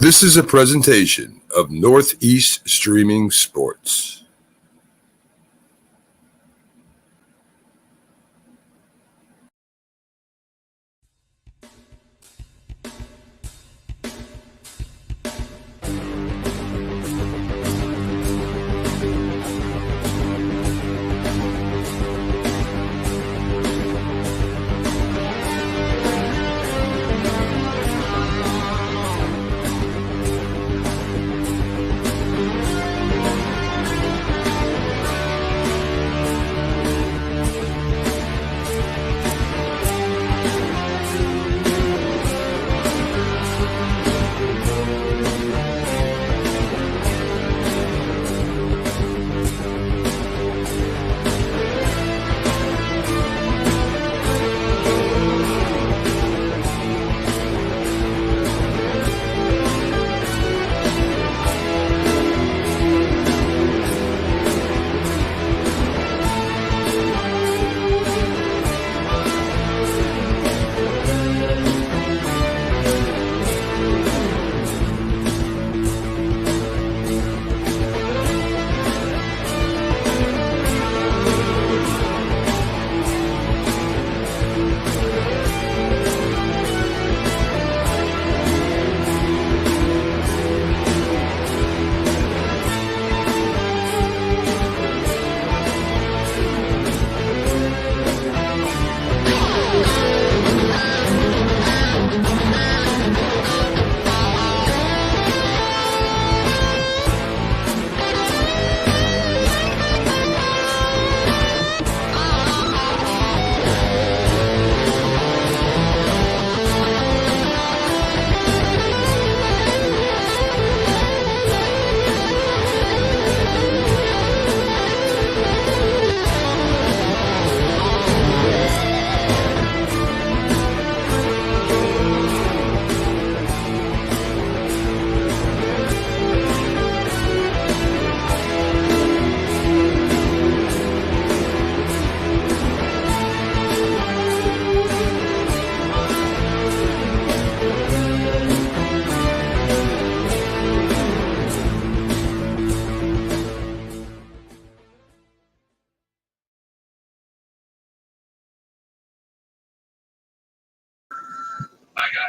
This is a presentation of Northeast Streaming Sports.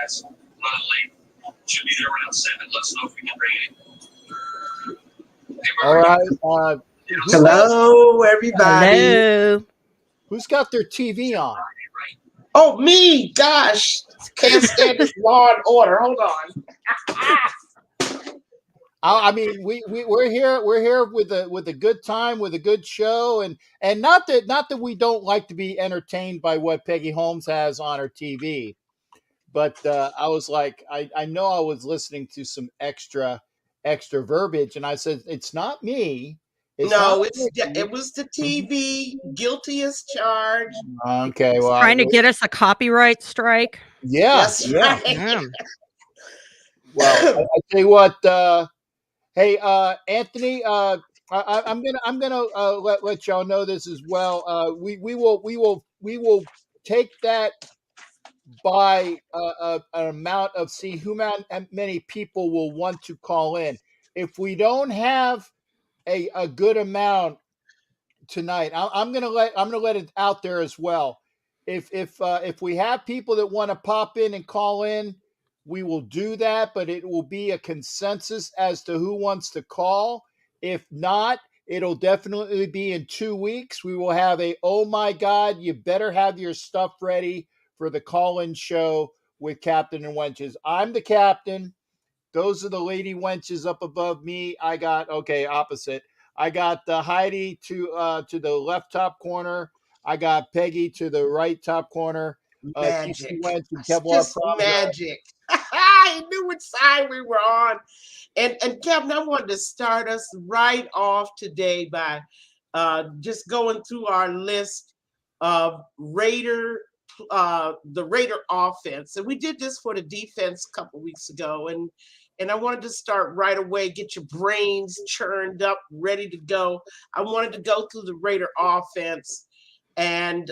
Guys, running late. Should be there around 7. Let us know if we can bring it. All right. Hello, everybody. Hello. Who's got their TV on? Oh, me. Gosh. Can't stand this Law and Order. Hold on. I mean, we're here. We're here with a good time, with a good show, and not that we don't like to be entertained by what Peggy Holmes has on her TV. But I was like, I know I was listening to some extra verbiage, and I said, it's not me. It was the TV. Guilty as charged. Okay, well, trying to get us a copyright strike. Yeah, right. Yeah. Well, I tell you what. Hey, Anthony. I'm gonna let y'all know this as well. We will take that by an amount of see who many people will want to call in. If we don't have a good amount tonight, I'm gonna let it out there as well. If we have people that want to pop in and call in, we will do that, but it will be a consensus as to who wants to call. If not, it'll definitely be in 2 weeks. We will have oh my God, you better have your stuff ready for the call-in show with Captain and Wenches. I'm the captain. Those are the lady wenches up above me. I got, opposite. I got Heidi to the left top corner. I got Peggy to the right top corner. Magic. Just magic. I knew which side we were on. And Kevin, I wanted to start us right off today by just going through our list of the Raider offense. And we did this for the defense a couple weeks ago. And I wanted to start right away, get your brains churned up, ready to go. I wanted to go through the Raider offense. And,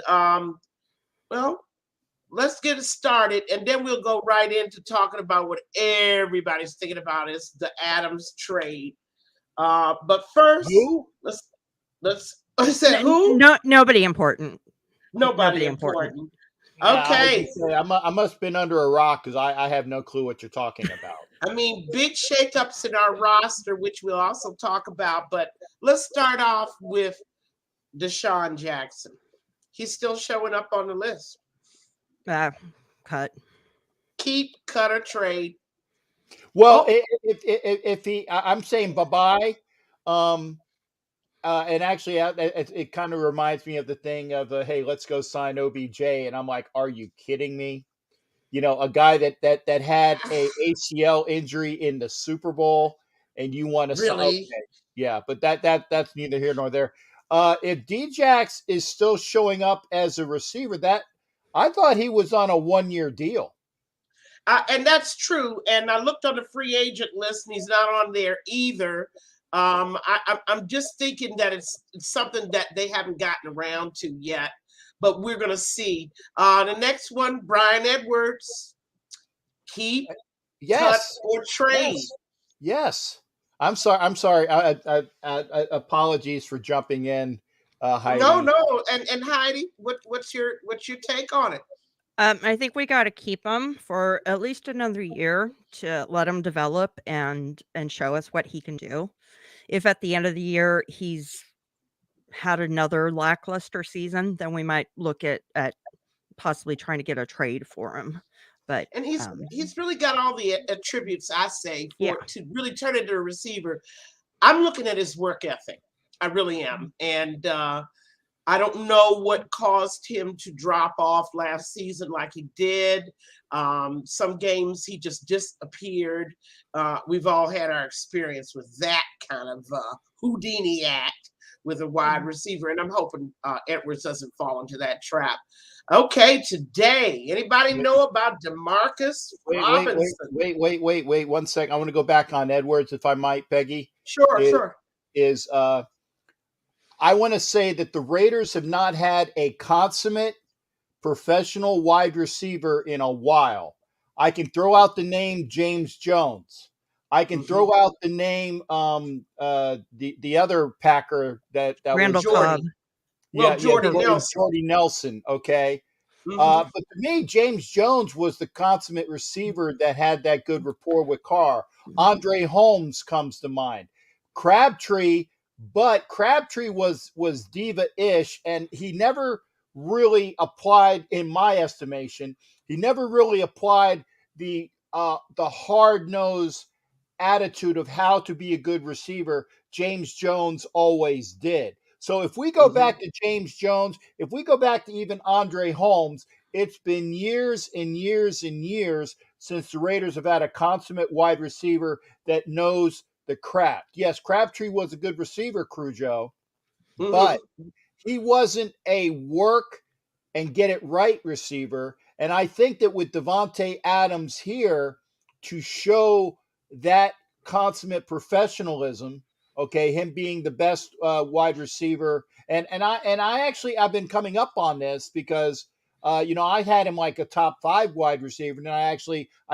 let's get it started, and then we'll go right into talking about what everybody's thinking about is the Adams trade. But first, Who? let's I said who? No, nobody important. Nobody important. Yeah, Okay. I must have been under a rock because I have no clue what you're talking about. I mean, big shakeups in our roster, which we'll also talk about. But let's start off with Deshaun Jackson. He's still showing up on the list. Cut. Keep, cut, or trade. Well, if he, I'm saying bye-bye. And actually, it kind of reminds me of the thing of, hey, let's go sign OBJ. And I'm like, are you kidding me? You know, a guy that had a ACL injury in the Super Bowl, and you want to really? Okay. Yeah, but that's neither here nor there. If Djax is still showing up as a receiver, that I thought he was on a 1-year deal. And that's true. And I looked on the free agent list, and he's not on there either. I'm just thinking that it's something that they haven't gotten around to yet, but we're going to see. The next one, Brian Edwards. Keep, cut, or trade. Yes. I'm sorry. I apologies for jumping in, Heidi. No. And Heidi, what's your take on it? I think we got to keep him for at least another year to let him develop and show us what he can do. If at the end of the year he's had another lackluster season, then we might look at possibly trying to get a trade for him. But and he's really got all the attributes, I say, to really turn into a receiver. I'm looking at his work ethic. I really am. And I don't know what caused him to drop off last season like he did. Some games he just disappeared. We've all had our experience with that kind of Houdini act with a wide receiver, and I'm hoping Edwards doesn't fall into that trap. Okay, today, anybody know about Demarcus Robinson? Wait 1 second. I want to go back on Edwards, if I might, Peggy. Sure. I want to say that the Raiders have not had a consummate professional wide receiver in a while. I can throw out the name James Jones. I can throw out the name the other Packer that Randall was Cobb. Jordy Nelson. Okay. But to me, James Jones was the consummate receiver that had that good rapport with Carr. Andre Holmes comes to mind. Crabtree was diva-ish, and he never really applied, in my estimation, the hard-nosed attitude of how to be a good receiver. James Jones always did. So if we go back to James Jones, if we go back to even Andre Holmes, it's been years and years and years since the Raiders have had a consummate wide receiver that knows the craft. Yes, Crabtree was a good receiver, Crujo, but he wasn't a work and get it right receiver. And I think that with Davante Adams here to show that consummate professionalism, okay, him being the best wide receiver, and I've been coming up on this because I had him like a top 5 wide receiver, and I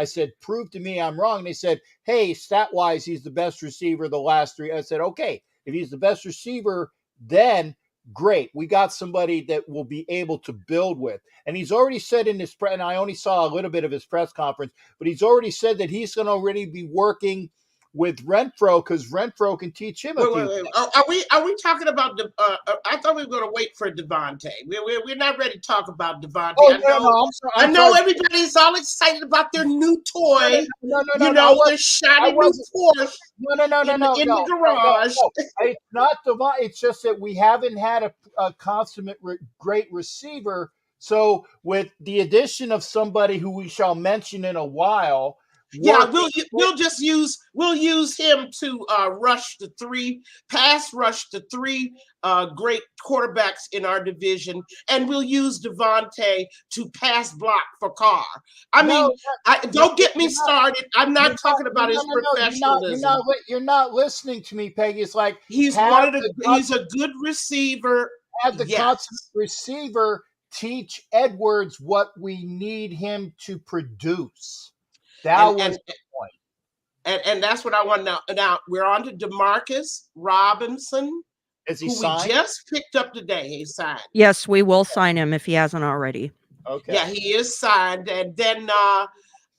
said, prove to me I'm wrong. And they said, hey, stat-wise, he's the best receiver the last 3. I said, okay, if he's the best receiver, then great. We got somebody that will be able to build with. And he's already said in his and I only saw a little bit of his press conference, but he's already said that he's going to already be working with Renfro because Renfro can teach him a few things. Are we talking about I thought we were going to wait for Devontae. We're not ready to talk about Devontae. I know everybody's all excited about their new toy. Their shiny new Porsche. In the garage. It's not Devontae. It's just that we haven't had a consummate great receiver. So with the addition of somebody who we shall mention in a while. Yeah, we'll use him to pass rush the 3 great quarterbacks in our division, and we'll use Devontae to pass block for Carr. Don't get me started. I'm not talking about his professionalism. You're not listening to me, Peggy. It's like he's a good receiver. Have the consummate receiver teach Edwards what we need him to produce. That was the point. And that's what I want to know. Now we're on to Demarcus Robinson, Is he who signed? we just picked up today. He's signed. Yes, we will sign him if he hasn't already. Okay. Yeah, he is signed. And then,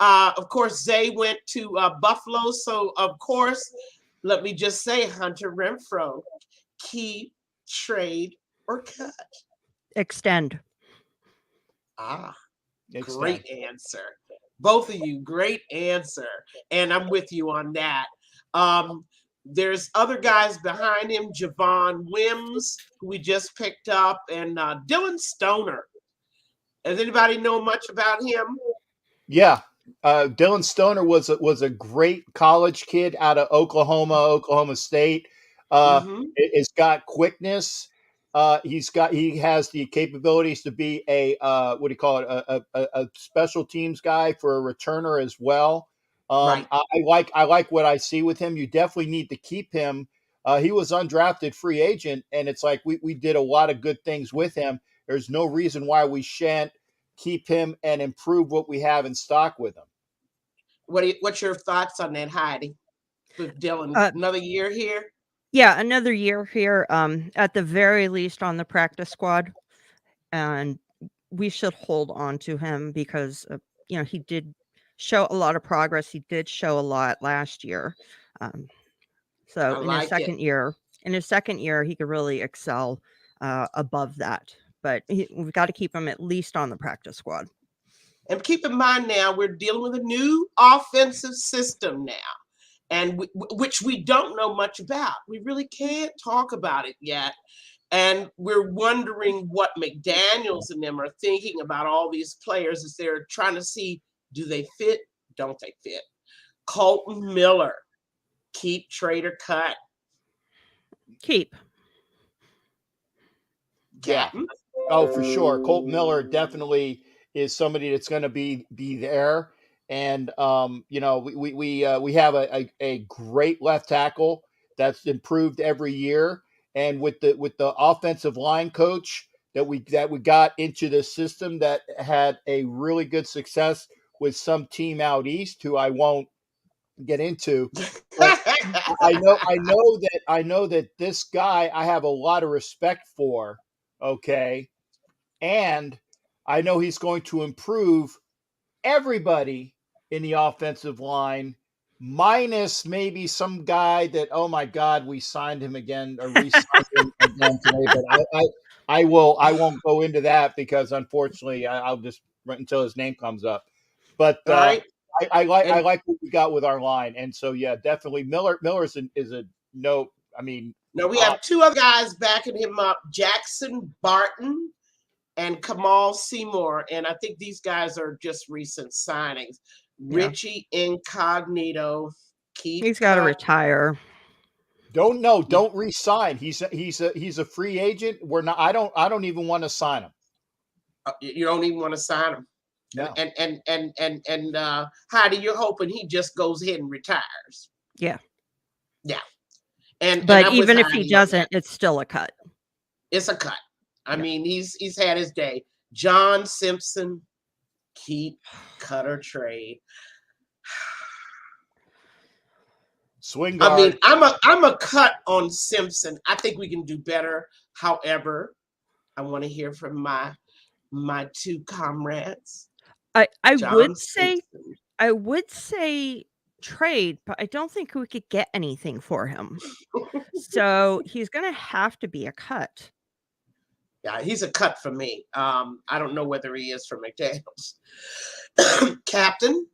of course, Zay went to Buffalo. So, of course, let me just say, Hunter Renfro, keep, trade, or cut. Extend. Great answer. Both of you, great answer. And I'm with you on that. There's other guys behind him, Javon Wims, who we just picked up, and Dylan Stoner. Does anybody know much about him? Yeah. Dylan Stoner was a great college kid out of Oklahoma State. He's got quickness. He has the capabilities to be a special teams guy for a returner as well. Right. I like what I see with him. You definitely need to keep him. He was undrafted free agent, and it's like we did a lot of good things with him. There's no reason why we shan't keep him and improve what we have in stock with him. What's your thoughts on that, Heidi? With Dylan, another year here? Yeah, another year here, at the very least on the practice squad. And we should hold on to him because, he did show a lot of progress. He did show a lot last year. So in his second year, he could really excel above that. But we've got to keep him at least on the practice squad. And keep in mind now, we're dealing with a new offensive system now, and which we don't know much about. We really can't talk about it yet. And we're wondering what McDaniels and them are thinking about all these players as they're trying to see, do they fit? Don't they fit? Colton Miller, keep, trade, or cut? Keep. Yeah. Oh, for sure. Colton Miller definitely is somebody that's going to be there. And, we have a great left tackle that's improved every year. And with the offensive line coach that we got into the system that had a really good success with some team out east, who I won't get into. But I know that this guy I have a lot of respect for. Okay. And I know he's going to improve everybody in the offensive line, minus maybe some guy that, oh my God, we signed him again or re-signed him again today. But I won't go into that because unfortunately I'll just wait until his name comes up. But right. I like what we got with our line. And so, yeah, definitely Miller is a no. I mean, no, we have two other guys backing him up, Jackson Barton and Kamal Seymour. And I think these guys are just recent signings. Yeah. Richie Incognito. He's got to retire. Don't re-sign. He's a free agent. I don't even want to sign him. You don't even want to sign him. No. And Heidi, you're hoping he just goes ahead and retires. Yeah. Yeah. But even if he doesn't, it's still a cut. It's a cut. I mean, he's had his day. John Simpson, keep, cut, or trade. Swing guard. I mean, I'm a cut on Simpson. I think we can do better. However, I want to hear from my two comrades. I would say trade, but I don't think we could get anything for him. So he's going to have to be a cut. Yeah, he's a cut for me. I don't know whether he is for McDaniels. Captain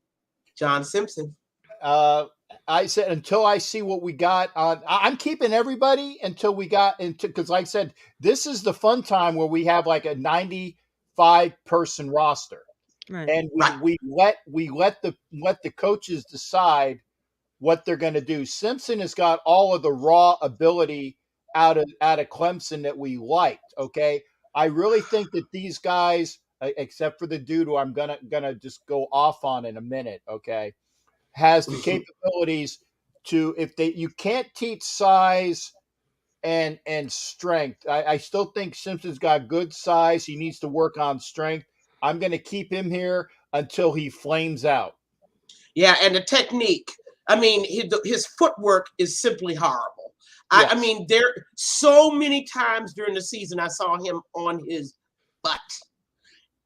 John Simpson. I said until I see what we got on. I'm keeping everybody until we got into, because like I said, this is the fun time where we have like a 95-person roster. Right. And we let the coaches decide what they're going to do. Simpson has got all of the raw ability out of Clemson that we liked. Okay, I really think that these guys, except for the dude who I'm gonna just go off on in a minute, okay, has the capabilities to, if you can't teach size and strength. I still think Simpson's got good size. He needs to work on strength. I'm going to keep him here until he flames out. Yeah, and the technique. I mean, his footwork is simply horrible. Yes. I mean, there so many times during the season I saw him on his butt.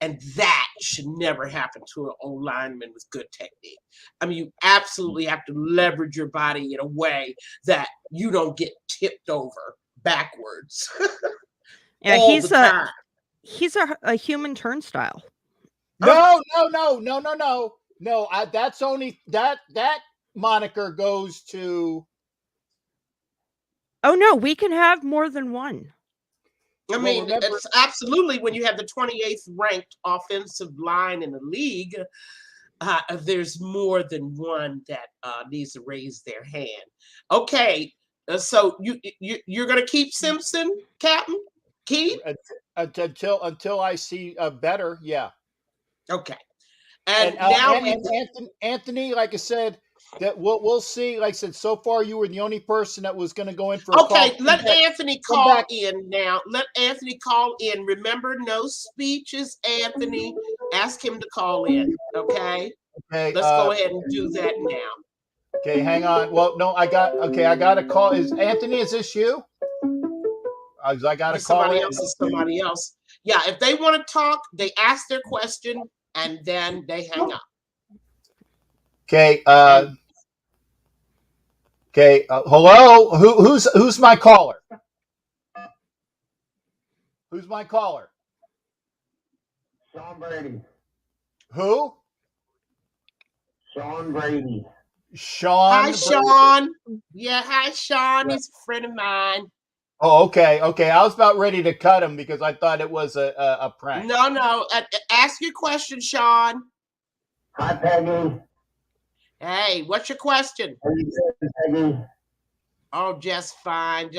And that should never happen to an old lineman with good technique. I mean, you absolutely have to leverage your body in a way that you don't get tipped over backwards. Yeah, all he's the time. he's a human turnstile. No. That's only that moniker goes to. Oh no, we can have more than one. I Well, mean, remember- it's absolutely when you have the 28th ranked offensive line in the league, there's more than one that needs to raise their hand. Okay, so you're going to keep Simpson, Captain? Keep? Until I see better, yeah. Okay. And now Anthony, like I said, that we'll see. Like I said, so far you were the only person that was going to go in for a okay, call. let Anthony call in now. Let Anthony call in. Remember, no speeches, Anthony. Ask him to call in, okay? Okay, Let's go ahead and do that now. Okay, hang on. Well, no, I got a call. Is Anthony, is this you? I got a call. Somebody else is somebody else. Yeah, if they want to talk, they ask their question and then they hang up. Okay. Okay. Hello. Who's my caller? Who's my caller? Sean Brady. Who? Sean Brady. Sean. Hi, Sean. Yeah, hi, Sean. He's a friend of mine. Oh, okay. I was about ready to cut him because I thought it was a prank. No. Ask your question, Sean. Hi, Peggy. Hey, what's your question? How you doing, Peggy? Oh, just fine.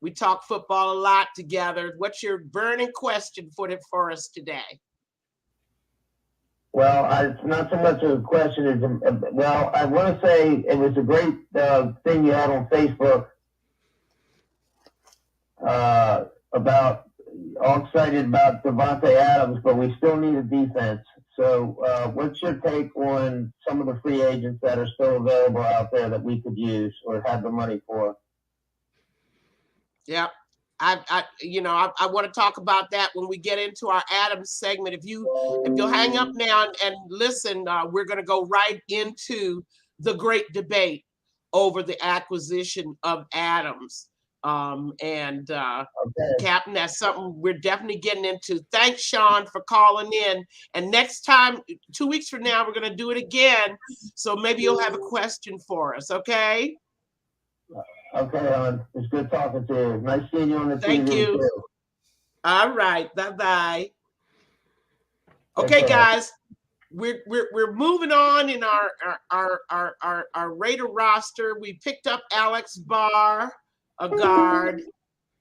We talk football a lot together. What's your burning question for us today? Well, it's not so much a question as I want to say it was a great thing you had on Facebook about all excited about Devontae Adams, but we still need a defense. So what's your take on some of the free agents that are still available out there that we could use or have the money for? Yeah, I want to talk about that when we get into our Adams segment. If you'll hang up now and listen, we're going to go right into the great debate over the acquisition of Adams. Okay. Captain, that's something we're definitely getting into. Thanks, Sean, for calling in. And next time, 2 weeks from now, we're going to do it again. So maybe you'll have a question for us. Okay. Okay, Hon. It's good talking to you. Nice seeing you on the TV. Thank you. Too. All right. Bye-bye. Okay, guys. We're moving on in our Raider roster. We picked up Alex Barr, a guard,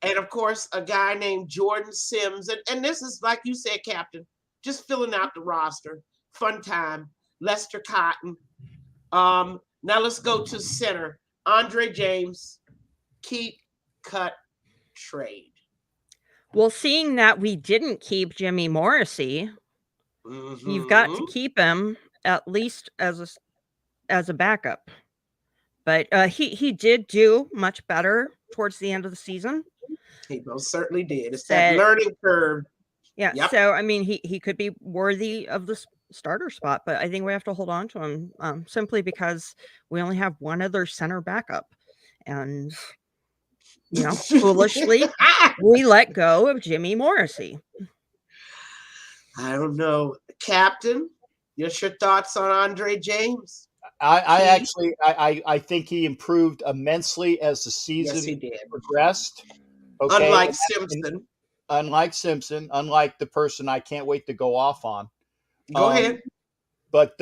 and of course a guy named Jordan Sims. And this is, like you said, Captain, just filling out the roster. Fun time. Lester Cotton. Now let's go to center. Andre James, keep, cut, trade. Well, seeing that we didn't keep Jimmy Morrissey, you've got to keep him at least as a backup. But he did do much better towards the end of the season. He most certainly did. It's that learning curve. Yeah. Yep. So I mean, he could be worthy of the starter spot, but I think we have to hold on to him simply because we only have one other center backup, and foolishly we let go of Jimmy Morrissey. I don't know, Captain. What's your thoughts on Andre James? I think he improved immensely as the season progressed. Okay. Unlike Simpson, unlike the person I can't wait to go off on. Go ahead. But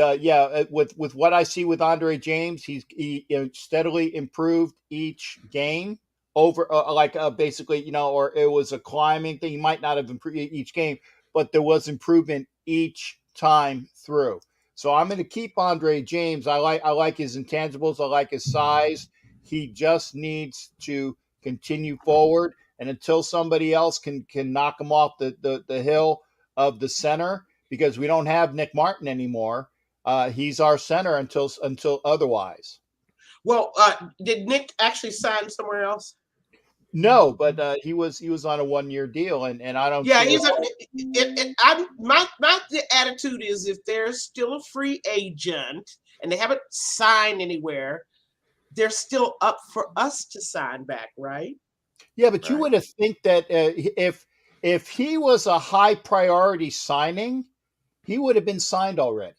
with what I see with Andre James, he steadily improved each game over basically, or it was a climbing thing. He might not have improved each game, but there was improvement each time through. So I'm going to keep Andre James. I like his intangibles. I like his size. He just needs to continue forward, and until somebody else can knock him off the hill of the center, because we don't have Nick Martin anymore. He's our center until otherwise. Well, did Nick actually sign somewhere else? No, but he was on a 1-year deal, and I don't. Yeah, see my attitude is, if there's still a free agent and they haven't signed anywhere, they're still up for us to sign back, right? Yeah, but you Right. would have think that if he was a high priority signing, he would have been signed already.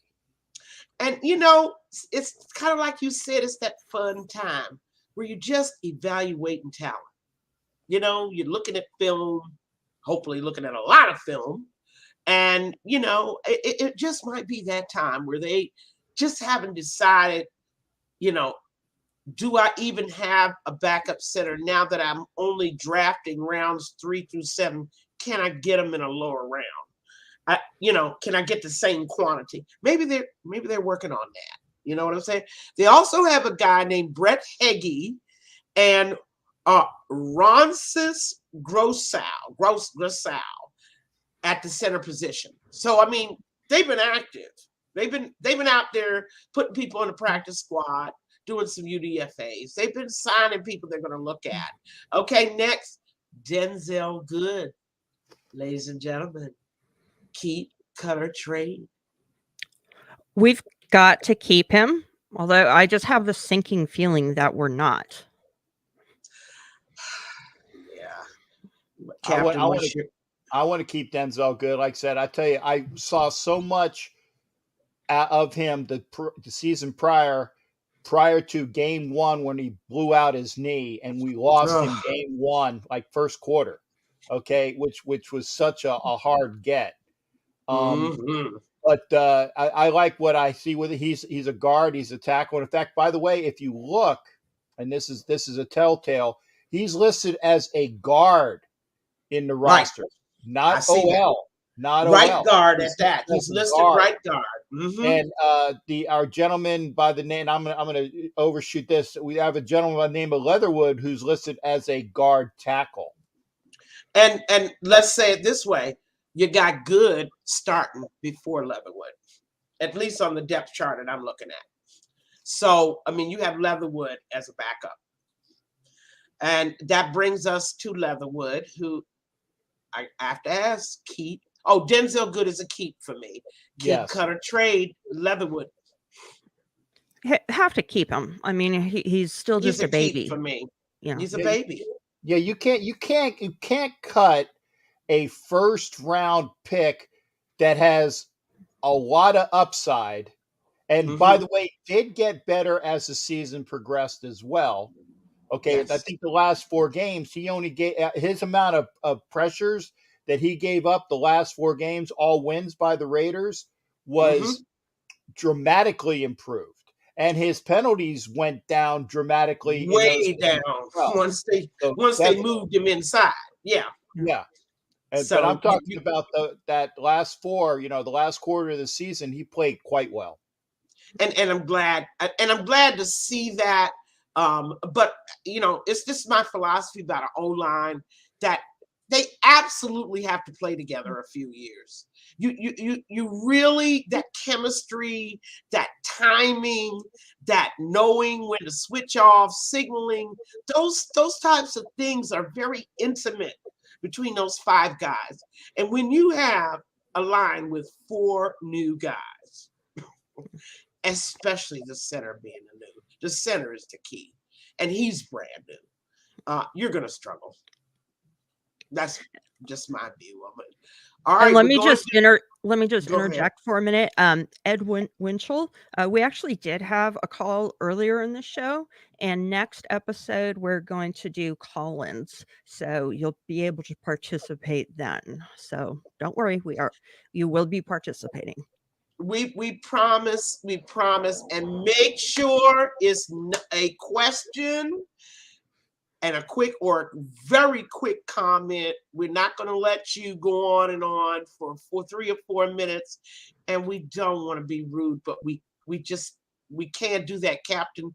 And you know, it's kind of like you said, it's that fun time where you just evaluating talent. You know, you're looking at film, hopefully looking at a lot of film, and you know, it just might be that time where they just haven't decided, you know, do I even have a backup center now that I'm only drafting rounds 3 through 7? Can I get them in a lower round? You know, can I get the same quantity? Maybe they're working on that. You know what I'm saying? They also have a guy named Brett Heggie and Roncis Grossow at the center position. So I mean, they've been active. They've been out there putting people on the practice squad, doing some UDFAs. They've been signing people they're going to look at. Okay, next, Denzel Good, ladies and gentlemen. Keep, cut, or trade. We've got to keep him, although I just have the sinking feeling that we're not. Yeah. I Captain, want to keep Denzel Good. Like I said, I tell you, I saw so much of him the season prior to game 1 when he blew out his knee and we lost in game 1, like first quarter. Okay, which was such a hard get. But I like what I see with it. He's a guard, he's a tackle. And in fact, by the way, if you look, and this is a telltale, he's listed as a guard in the roster, not OL. Not right OL. guard at that. He's listed guard. Right guard. And our gentleman by the name, I'm gonna overshoot this. We have a gentleman by the name of Leatherwood who's listed as a guard tackle. And let's say it this way: you got Good starting before Leatherwood, at least on the depth chart that I'm looking at. So I mean, you have Leatherwood as a backup, and that brings us to Leatherwood, who I have to ask, keep. Oh, Denzel Good is a keep for me. Keep, cut, or trade Leatherwood. Have to keep him. I mean, he's still just a baby for me. Yeah, he's a baby. Yeah, you can't cut a first round pick that has a lot of upside. And by the way, did get better as the season progressed as well. Okay, yes. I think the last 4 games, he only gave his amount of pressures that he gave up the last 4 games, all wins by the Raiders, was dramatically improved. And his penalties went down dramatically. Way down once they moved him inside. Yeah. Yeah. But I'm talking about that last 4, the last quarter of the season, he played quite well. And I'm glad to see that. But it's just my philosophy about an O-line that they absolutely have to play together a few years. You really, that chemistry, that timing, that knowing when to switch off, signaling, those types of things are very intimate between those 5 guys. And when you have a line with 4 new guys, especially the center being the center is the key, and he's brand new, you're going to struggle. That's just my view of it. All right. And let me just interject for a minute. Ed Winchell, we actually did have a call earlier in the show, and next episode we're going to do call-ins, so you'll be able to participate then. So don't worry, you will be participating. We promise, and make sure it's a question and a quick or very quick comment. We're not going to let you go on and on for 3 or 4 minutes, and we don't want to be rude, but we just we can't do that, Captain.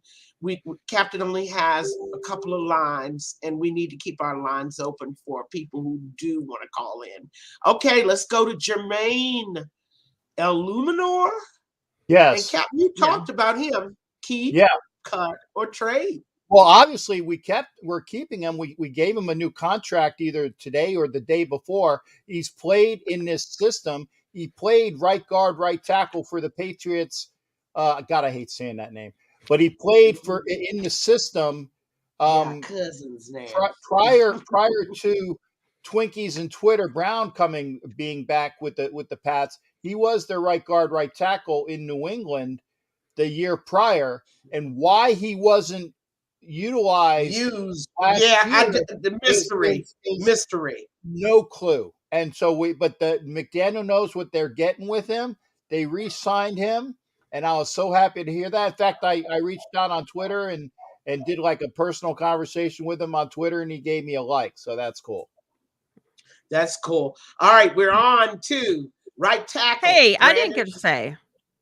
Captain only has a couple of lines, and we need to keep our lines open for people who do want to call in. Okay, let's go to Jermaine Illuminor. Yes. And Captain, you talked about him. Keep, cut, or trade. Well, obviously we're keeping him. We gave him a new contract either today or the day before. He's played in this system. He played right guard, right tackle for the Patriots. God, I hate saying that name, but he played in the system. Cousin's name. Prior to Twinkies and Twitter Brown being back with the Pats, he was their right guard, right tackle in New England the year prior, and why he wasn't utilized the mystery mystery, no clue. And so but the McDaniel knows what they're getting with him. They re-signed him, and I was so happy to hear that. In fact, I reached out on Twitter and did like a personal conversation with him on Twitter, and he gave me a like, so that's cool. All right, we're on to right tackle. Hey, Brandon. I didn't get to say.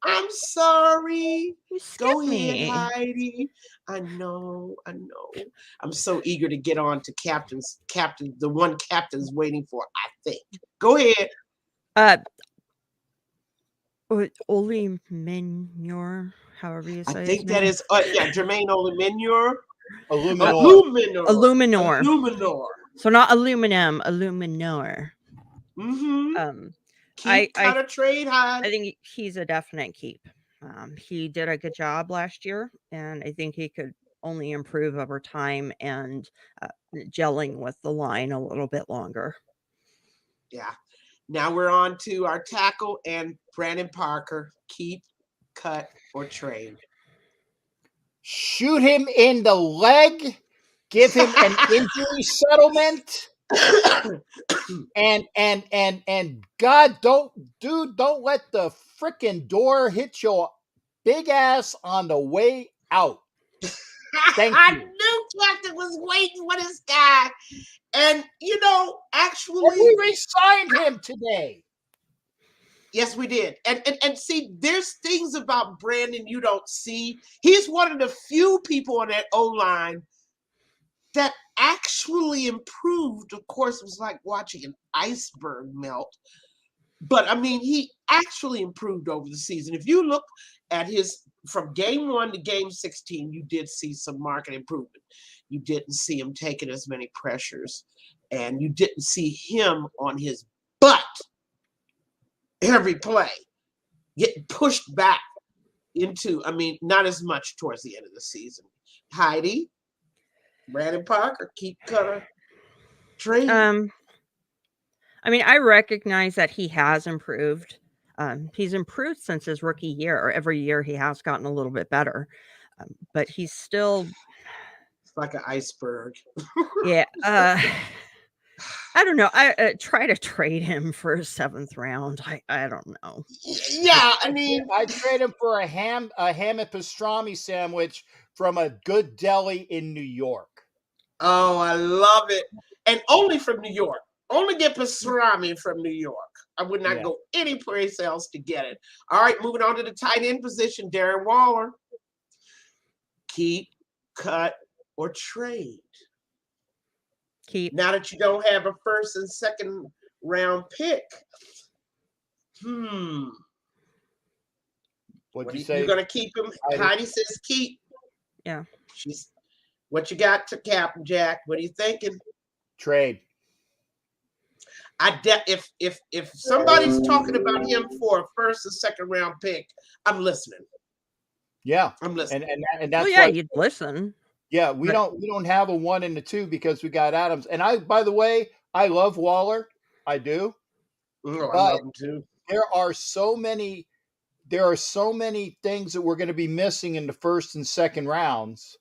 I'm sorry. Go ahead, Heidi. I know. I'm so eager to get on to the one Captain's waiting for, I think. Go ahead. Oli Minor, however you say it. I think that is Jermaine Oliminor. Illuminor. So not aluminum, Illuminor. Mm-hmm. Cut a trade high. I think he's a definite keep. He did a good job last year, and I think he could only improve over time and gelling with the line a little bit longer. Yeah. Now we're on to our tackle and Brandon Parker. Keep, cut, or trade. Shoot him in the leg. Give him an injury settlement. and God, don't let the freaking door hit your big ass on the way out. Thank you. I knew Captain was waiting for this guy. And actually we re-signed him today. Yes, we did. And see, there's things about Brandon you don't see. He's one of the few people on that O-line that actually improved. Of course, it was like watching an iceberg melt. But I mean, he actually improved over the season. If you look at from game 1 to game 16, you did see some market improvement. You didn't see him taking as many pressures, and you didn't see him on his butt every play, getting pushed back into, not as much towards the end of the season. Heidi, Brandon Parker, keep cutter, trade. I recognize that he has improved. He's improved since his rookie year, or every year he has gotten a little bit better. But he's still... It's like an iceberg. Yeah. I don't know. I try to trade him for a 7th round. I don't know. Yeah, I trade him for a ham and pastrami sandwich from a good deli in New York. Oh, I love it. And only from New York. Only get pastrami from New York. I would not go any place else to get it. All right, moving on to the tight end position, Darren Waller. Keep, cut, or trade. Keep. Now that you don't have a 1st and 2nd round pick. What'd you say? You're going to keep him? Heidi says keep. Yeah. What you got to Captain Jack? What are you thinking? Trade. If somebody's talking about him for a 1st and 2nd round pick, I'm listening. Yeah, I'm listening. And that's why you'd listen. Yeah, we don't have a 1 and a 2 because we got Adams. And by the way, I love Waller. I do. I love him too. There are so many things that we're going to be missing in the 1st and 2nd rounds.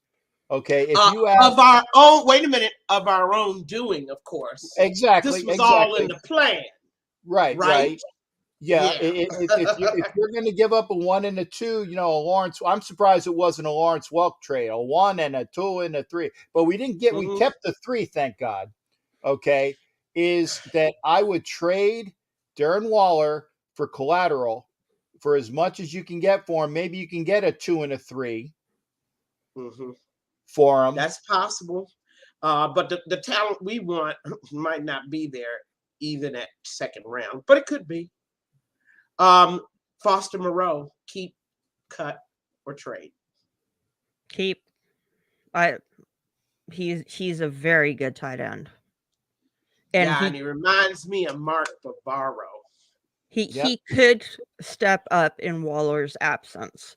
Okay, if you have of our own, wait a minute, of our own doing, of course. Exactly. This was all in the plan. Right. Yeah. If you're going to give up a 1 and a 2, a Lawrence, I'm surprised it wasn't a Lawrence Welk trade, a 1 and a 2 and a 3. But we didn't get, we kept the 3, thank God. Okay, is that I would trade Darren Waller for collateral for as much as you can get for him, maybe you can get a 2 and a 3 for him. That's possible. But the talent we want might not be there even at second round, but it could be. Foster Moreau, keep, cut, or trade. Keep. He's a very good tight end. And he reminds me of Mark Bavaro. He could step up in Waller's absence.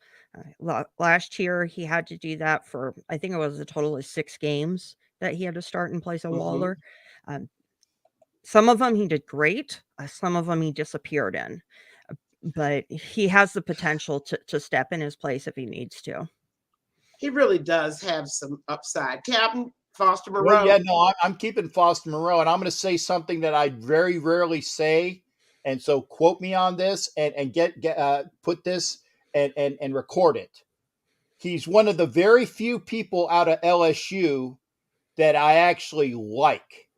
Last year, he had to do that for, I think it was a total of 6 games that he had to start in place of Waller. Some of them he did great. Some of them he disappeared in. But he has the potential to step in his place if he needs to. He really does have some upside. Captain, Foster Moreau. Well, yeah, no, I'm keeping Foster Moreau, and I'm going to say something that I very rarely say. And so quote me on this and get put this and record it. He's one of the very few people out of LSU that I actually like,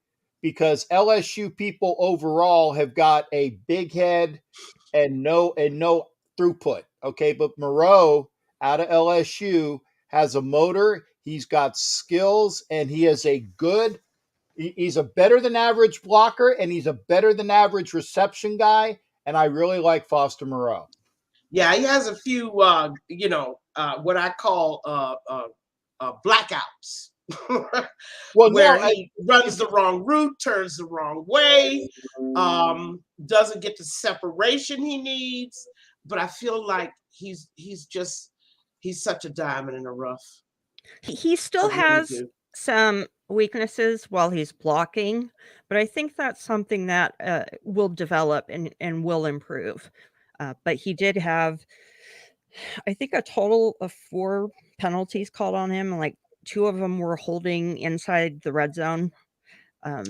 because LSU people overall have got a big head and no throughput. Okay, but Moreau out of LSU has a motor. He's got skills, and he is he's a better than average blocker, and he's a better than average reception guy. And I really like Foster Moreau. Yeah, he has a few, what I call blackouts. Where he runs the wrong route, turns the wrong way, doesn't get the separation he needs. But I feel like he's such a diamond in the rough. He still has some weaknesses while he's blocking, but I think that's something that will develop and will improve. But he did have, I think, a total of 4 penalties called on him. Like 2 of them were holding inside the red zone. But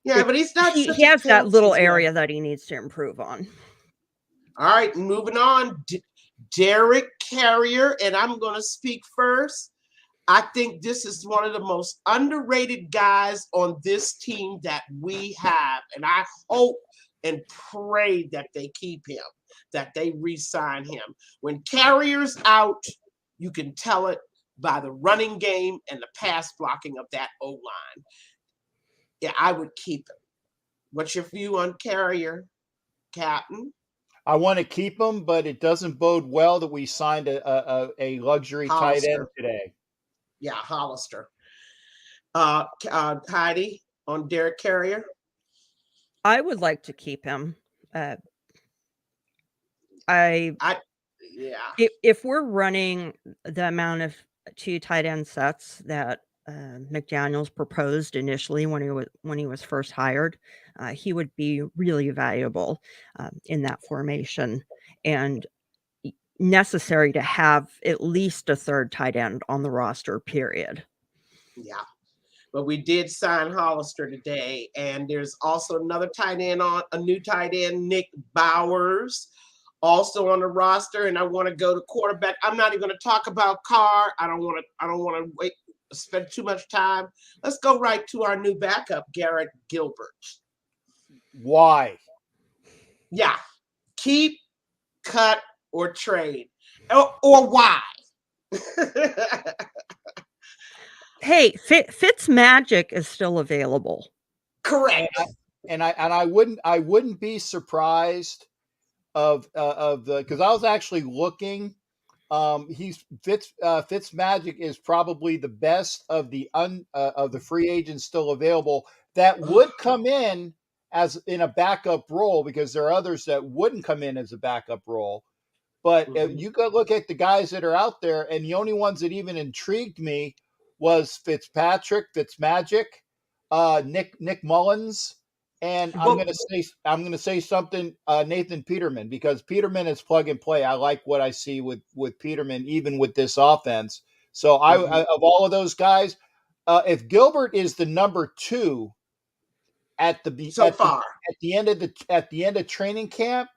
he's not. He has that little area that he needs to improve on. All right, moving on. Derek Carrier, and I'm going to speak first. I think this is one of the most underrated guys on this team that we have, and I hope and pray that they keep him, that they re-sign him. When Carrier's out, you can tell it by the running game and the pass blocking of that O-line. Yeah, I would keep him. What's your view on Carrier, Captain? I want to keep him, but it doesn't bode well that we signed a luxury tight end today. Yeah, Hollister. Heidi, on Derek Carrier? I would like to keep him. If we're running the amount of 2 tight end sets that McDaniels proposed initially when he was first hired, he would be really valuable in that formation and necessary to have at least a 3rd tight end on the roster, period. Yeah. But we did sign Hollister today, and there's also another tight end a new tight end, Nick Bowers, also on the roster. And I want to go to quarterback. I'm not even going to talk about Carr. I don't want to spend too much time. Let's go right to our new backup, Garrett Gilbert. Why? Yeah. Keep, cut, or trade. Or why? Hey, Fitz Magic is still available. Correct. And I wouldn't be surprised of the, because I was actually looking. Fitz Magic is probably the best of the free agents still available that would come in as in a backup role, because there are others that wouldn't come in as a backup role. But you go look at the guys that are out there, and the only ones that even intrigued me was Fitzmagic, Nick Mullins, and I'm gonna say something, Nathan Peterman, because Peterman is plug and play. I like what I see with Peterman, even with this offense. So I of all of those guys, if Gilbert is the number 2 at the end of training camp,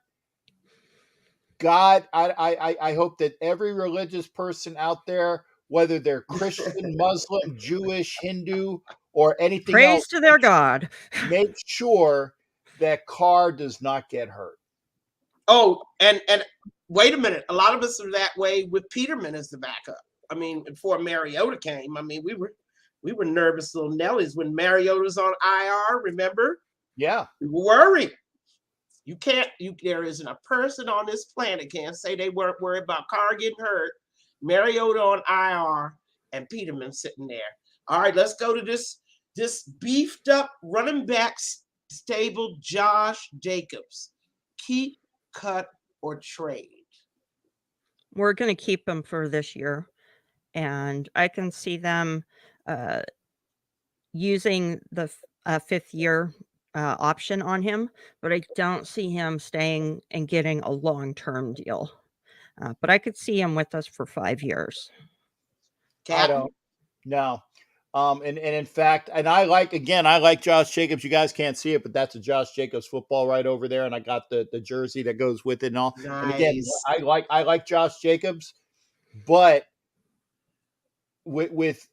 God, I hope that every religious person out there, whether they're Christian, Muslim, Jewish, Hindu, or anything else, praise to their God, make sure that Carr does not get hurt. Oh, and wait a minute. A lot of us are that way with Peterman as the backup. I mean, before Mariota came, I mean, we were nervous little Nellies when Mariota was on IR. Remember? Yeah. We were worried. There isn't a person on this planet can't say they weren't worried about Carr getting hurt, Mariota on IR, and Peterman sitting there. All right, let's go to this beefed up running back stable, Josh Jacobs. Keep, cut, or trade? We're going to keep him for this year, and I can see them using the fifth year option on him, but I don't see him staying and getting a long-term deal. But I could see him with us for 5 years. I don't. No. And in fact, and I like Josh Jacobs. You guys can't see it, but that's a Josh Jacobs football right over there, and I got the jersey that goes with it and all. Nice. And again, I like Josh Jacobs, but with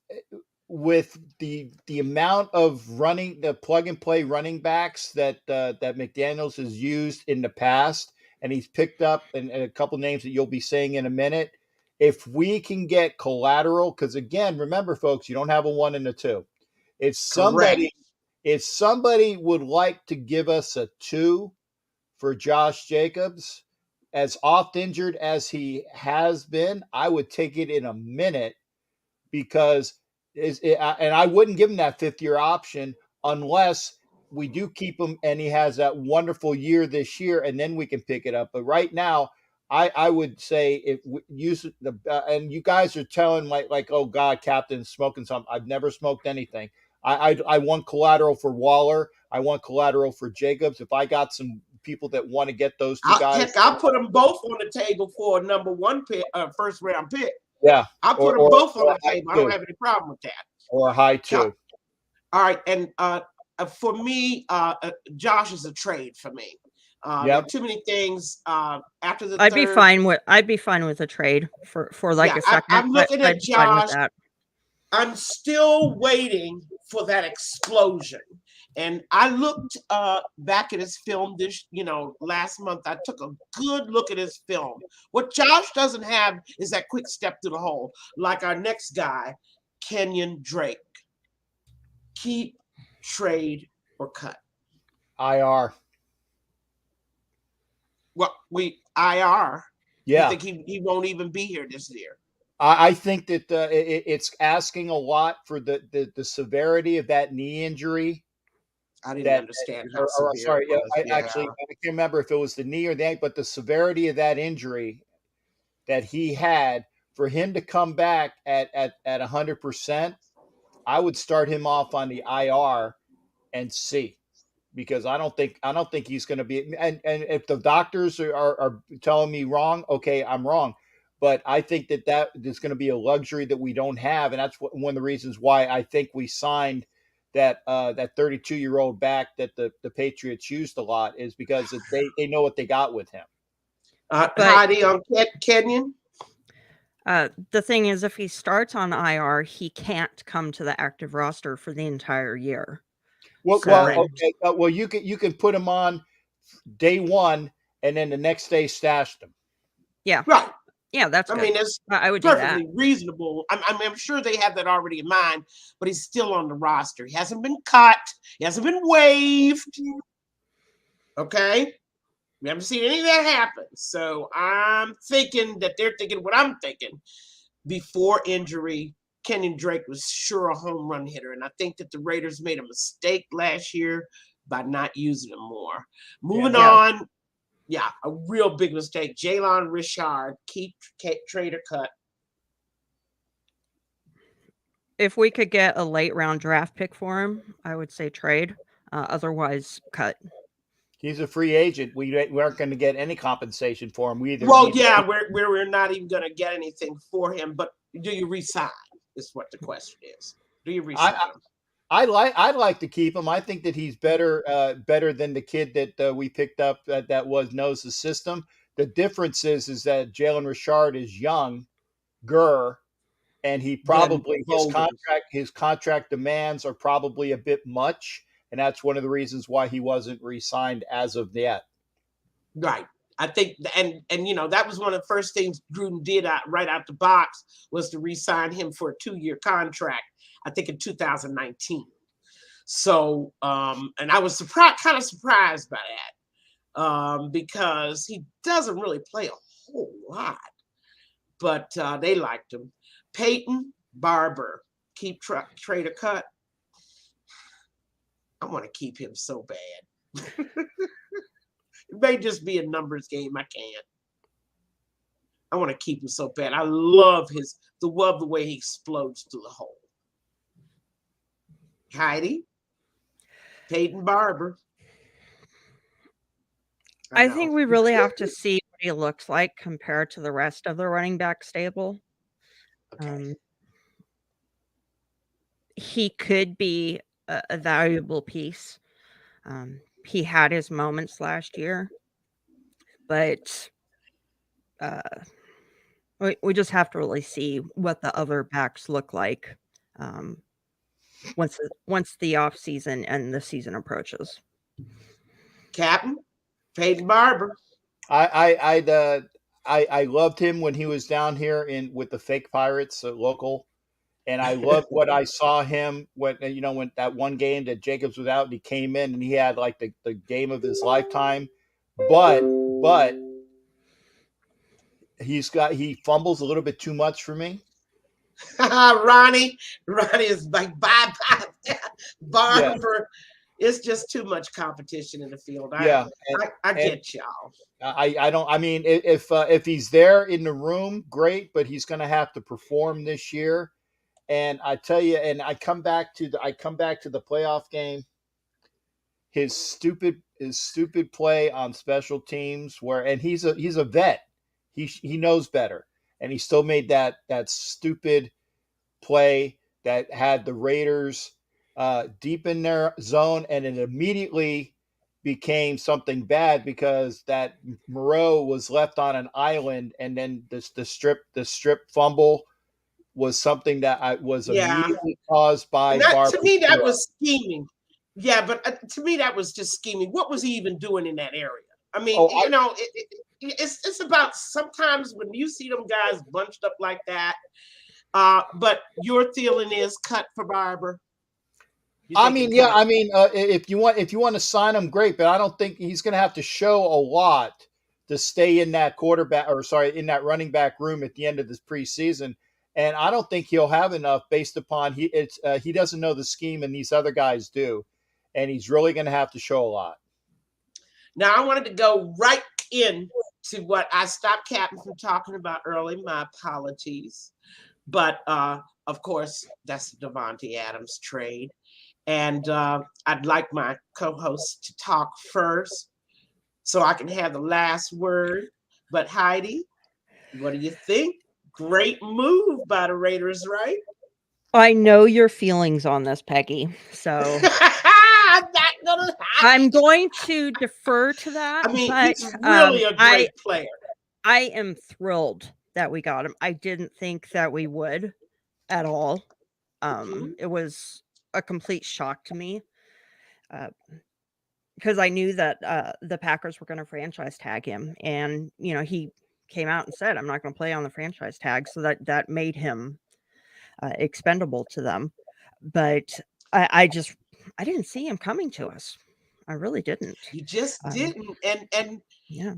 the amount of running, the plug and play running backs that McDaniels has used in the past, and he's picked up and a couple names that you'll be saying in a minute. If we can get collateral, because again, remember, folks, you don't have a 1 and a 2. If somebody would like to give us a 2 for Josh Jacobs, as oft injured as he has been, I would take it in a minute, because and I wouldn't give him that 5th year option unless we do keep him and he has that wonderful year this year, and then we can pick it up. But right now, I would say if we use the and you guys are telling like oh God, Captain's smoking something. I've never smoked anything. I want collateral for Waller. I want collateral for Jacobs. If I got some people that want to get those two guys, I'll put them both on the table for a number 1 pick, first round pick. Yeah, I'll put them both on the table. I don't have any problem with that. Or a high 2. All right, and for me, Josh is a trade for me. There are too many things after the. I'd be fine with a trade for like a second. I'm looking at Josh. I'm still waiting for that explosion. And I looked back at his film last month. I took a good look at his film. What Josh doesn't have is that quick step through the hole, like our next guy, Kenyon Drake. Keep, trade, or cut? IR. Well, IR. Yeah. I think he won't even be here this year. I think that it's asking a lot for the severity of that knee injury. I didn't understand how severe sorry, it was. Actually, I can't remember if it was the knee or the ankle, but the severity of that injury that he had, for him to come back at 100%, I would start him off on the IR and see, because I don't think he's going to be. And if the doctors are telling me wrong, okay, I'm wrong. But I think that is going to be a luxury that we don't have, and that's one of the reasons why I think we signed that 32-year-old back that the Patriots used a lot, is because they know what they got with him. Heidi on Kenyon. The thing is, if he starts on IR, he can't come to the active roster for the entire year. Well, you can put him on day 1, and then the next day stashed him. Yeah, right. Yeah, that's. I mean, it's I would perfectly do that. reasonable. I'm sure they have that already in mind, but he's still on the roster. He hasn't been cut. He hasn't been waived. Okay, we haven't seen any of that happen. So I'm thinking that they're thinking what I'm thinking. Before injury, Kenyon Drake was sure a home run hitter, and I think that the Raiders made a mistake last year by not using him more. Moving on. Yeah, a real big mistake. Jalen Richard, keep, trade, or cut? If we could get a late round draft pick for him, I would say trade. Otherwise, cut. He's a free agent. We aren't going to get any compensation for him. We're not even going to get anything for him. But do you resign? Is what the question is. Do you resign him? I'd like to keep him. I think that he's better than the kid that we picked up that knows the system. The difference is that Jalen Richard is younger, and he probably his contract demands are probably a bit much, and that's one of the reasons why he wasn't re-signed as of yet. Right. I think, and that was one of the first things Gruden did right out the box was to re-sign him for a 2-year contract, I think in 2019. So, and I was kind of surprised by that because he doesn't really play a whole lot, but they liked him. Peyton Barber, keep trade or cut. I want to keep him so bad. It may just be a numbers game. I can't. I want to keep him so bad. I love the way he explodes through the hole. Heidi, Peyton Barber. I think we really have to see what he looks like compared to the rest of the running back stable. Okay. He could be a valuable piece. He had his moments last year, but we just have to really see what the other backs look like once the off season and the season approaches. Captain Peyton Barber. I loved him when he was down here with the fake Pirates local. And I loved what I saw him when that one game that Jacobs was out and he came in and he had like the game of his lifetime. But he fumbles a little bit too much for me. Ronnie is like bye Barber. Yeah. It's just too much competition in the field. I get y'all. I don't. I mean, if he's there in the room, great. But he's going to have to perform this year. And I tell you, and I come back to the playoff game. His stupid play on special teams, and he's a vet. He knows better, and he still made that stupid play that had the Raiders deep in their zone, and it immediately became something bad because that Moreau was left on an island, and then the strip fumble was something that was immediately caused by Barber. To me, that was scheming. Yeah, but to me, that was just scheming. What was he even doing in that area? I mean, it's about sometimes when you see them guys bunched up like that. But your feeling is cut for Barber. If you want to sign him, great, but I don't think he's going to have to show a lot to stay in that in that running back room at the end of this preseason. And I don't think he'll have enough based upon he doesn't know the scheme and these other guys do. And he's really going to have to show a lot. Now, I wanted to go right into what I stopped Captain from talking about early. My apologies. But, of course, that's the Davante Adams trade. And I'd like my co-host to talk first so I can have the last word. But, Heidi, what do you think? Great move by the Raiders, right? I know your feelings on this, Peggy. So I'm going to defer to that. I mean, he's really a great player. I am thrilled that we got him. I didn't think that we would at all. It was a complete shock to me because I knew that the Packers were going to franchise tag him, and he came out and said, I'm not going to play on the franchise tag. So that made him expendable to them. But I didn't see him coming to us. I really didn't. You just didn't. And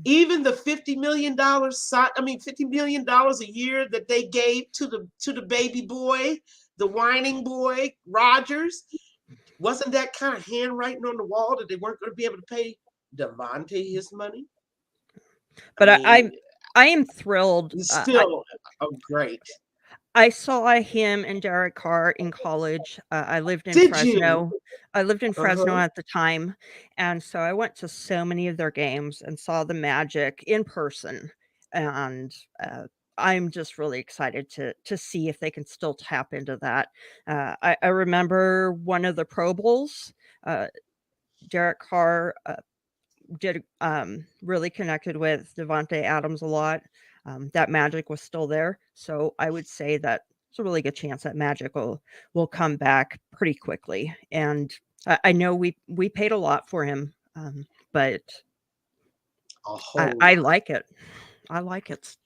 even the $50 million, $50 million a year that they gave to the baby boy, the whining boy, Rodgers, wasn't that kind of handwriting on the wall that they weren't going to be able to pay Davante his money? But I am thrilled. Still great. I saw him and Derek Carr in college. I lived in Fresno. I lived in Fresno at the time. And so I went to so many of their games and saw the magic in person. And I'm just really excited to see if they can still tap into that. I remember one of the Pro Bowls, Derek Carr really connected with Davante Adams a lot. That magic was still there. So I would say that it's a really good chance that magic will come back pretty quickly. And I know we paid a lot for him, but A whole I lot. like it. I like it.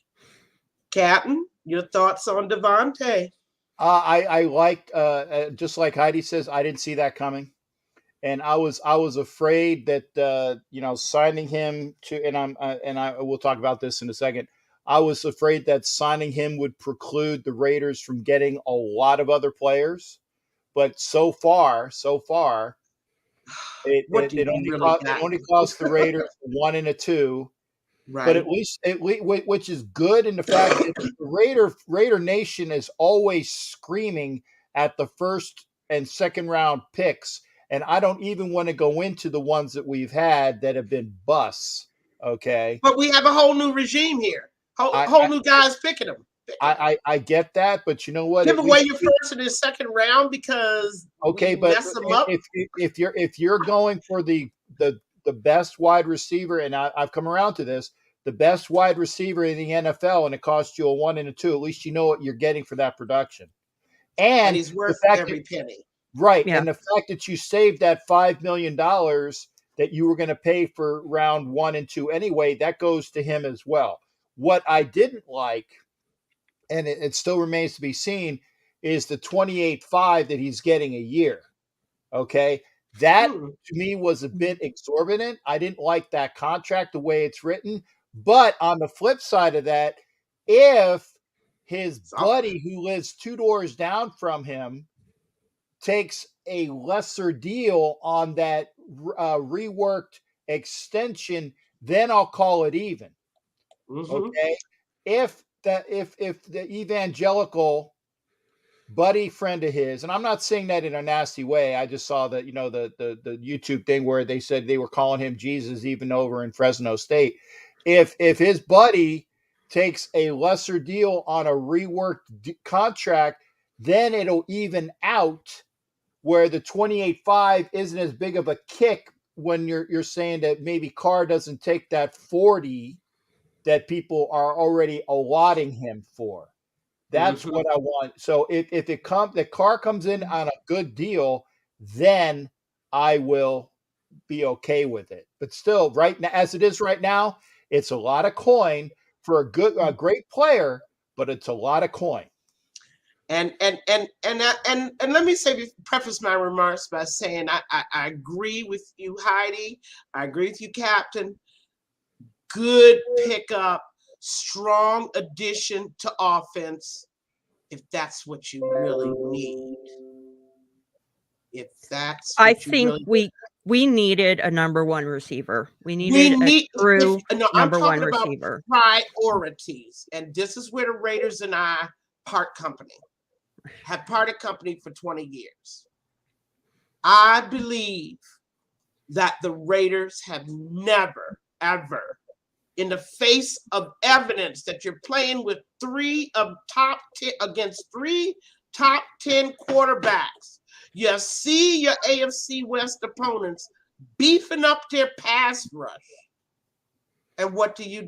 Captain, your thoughts on Devontae? I liked just like Heidi says, I didn't see that coming, and I was afraid that signing him to, and I will talk about this in a second. I was afraid that signing him would preclude the Raiders from getting a lot of other players, but so far, What do it you only really it got? only cost the Raiders 1 and a 2. But Right. which is good in the fact that the Raider Nation is always screaming at the first and second round picks, and I don't even want to go into the ones that we've had that have been busts. Okay, But we have a whole new regime here. I Whole new guys picking them. I get that, but you know what? Give At away least your first and your second round because okay, we but mess them up. if you're going for the best wide receiver, and I've come around to this, the best wide receiver in the NFL, and it costs you a 1 and a 2, at least you know what you're getting for that production. And And he's worth the fact every that, penny. right, Yeah. and the fact that you saved that $5 million that you were going to pay for round 1 and 2 anyway, that goes to him as well. What I didn't like, and it still remains to be seen, is the 28.5 that he's getting a year. Okay. That to me was a bit exorbitant. I didn't like that contract the way it's written. But on the flip side of that, if his buddy who lives 2 doors down from him takes a lesser deal on that reworked extension, then I'll call it even. Okay. If the evangelical buddy friend of his, and I'm not saying that in a nasty way. I just saw that, the YouTube thing where they said they were calling him Jesus even over in Fresno State. If his buddy takes a lesser deal on a reworked contract, then it'll even out where the 28.5 isn't as big of a kick when you're saying that maybe Carr doesn't take that 40 that people are already allotting him for. That's what I want. So if the Carr comes in on a good deal, then I will be okay with it. But still, right now, as it is right now, it's a lot of coin for a great player, but it's a lot of coin. And let me preface my remarks by saying I agree with you, Heidi. I agree with you, Captain. Good pickup, strong addition to offense, if that's what you really need. If that's what I you think really we needed a number 1 receiver. We needed a true number 1 receiver. Priorities, and this is where the Raiders and I part company. Have parted company for 20 years. I believe that the Raiders have never, ever, in the face of evidence that you're playing with 3 top 10 against 3 top 10 quarterbacks, you see your AFC West opponents beefing up their pass rush. And what do? You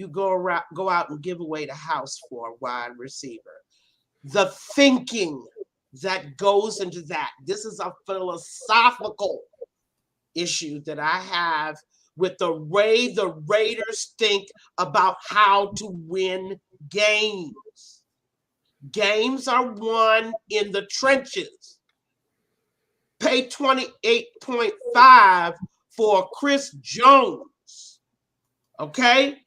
go out and give away the house for a wide receiver. The thinking that goes into that. This is a philosophical issue that I have with the way the Raiders think about how to win games. Games are won in the trenches. Pay $28.5 for Chris Jones. Okay?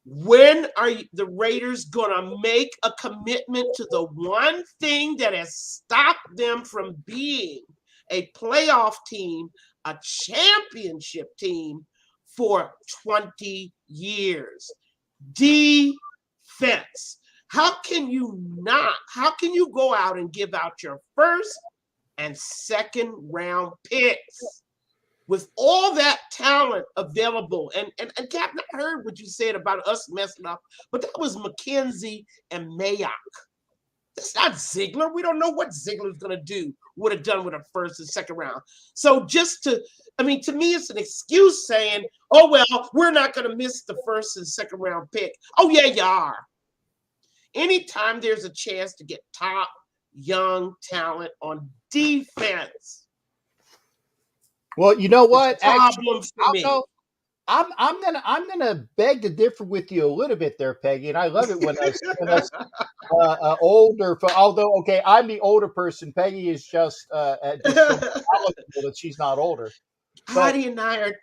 When are the Raiders going to make a commitment to the one thing that has stopped them from being a playoff team, a championship team for 20 years? Defense. How can you go out and give out your first and second round picks with all that talent available? And Captain, I heard what you said about us messing up, but that was McKenzie and Mayock. That's not Ziegler. We don't know what Ziegler's going to would have done with a first and second round. So to me, it's an excuse saying, oh, well, we're not going to miss the first and second round pick. Oh, yeah, you are. Anytime there's a chance to get top young talent on defense. Well, you know what? Problem for me. I'm gonna beg to differ with you a little bit there, Peggy, and I love it when us older. Although, okay, I'm the older person. Peggy is just so knowledgeable that she's not older. But Heidi and I are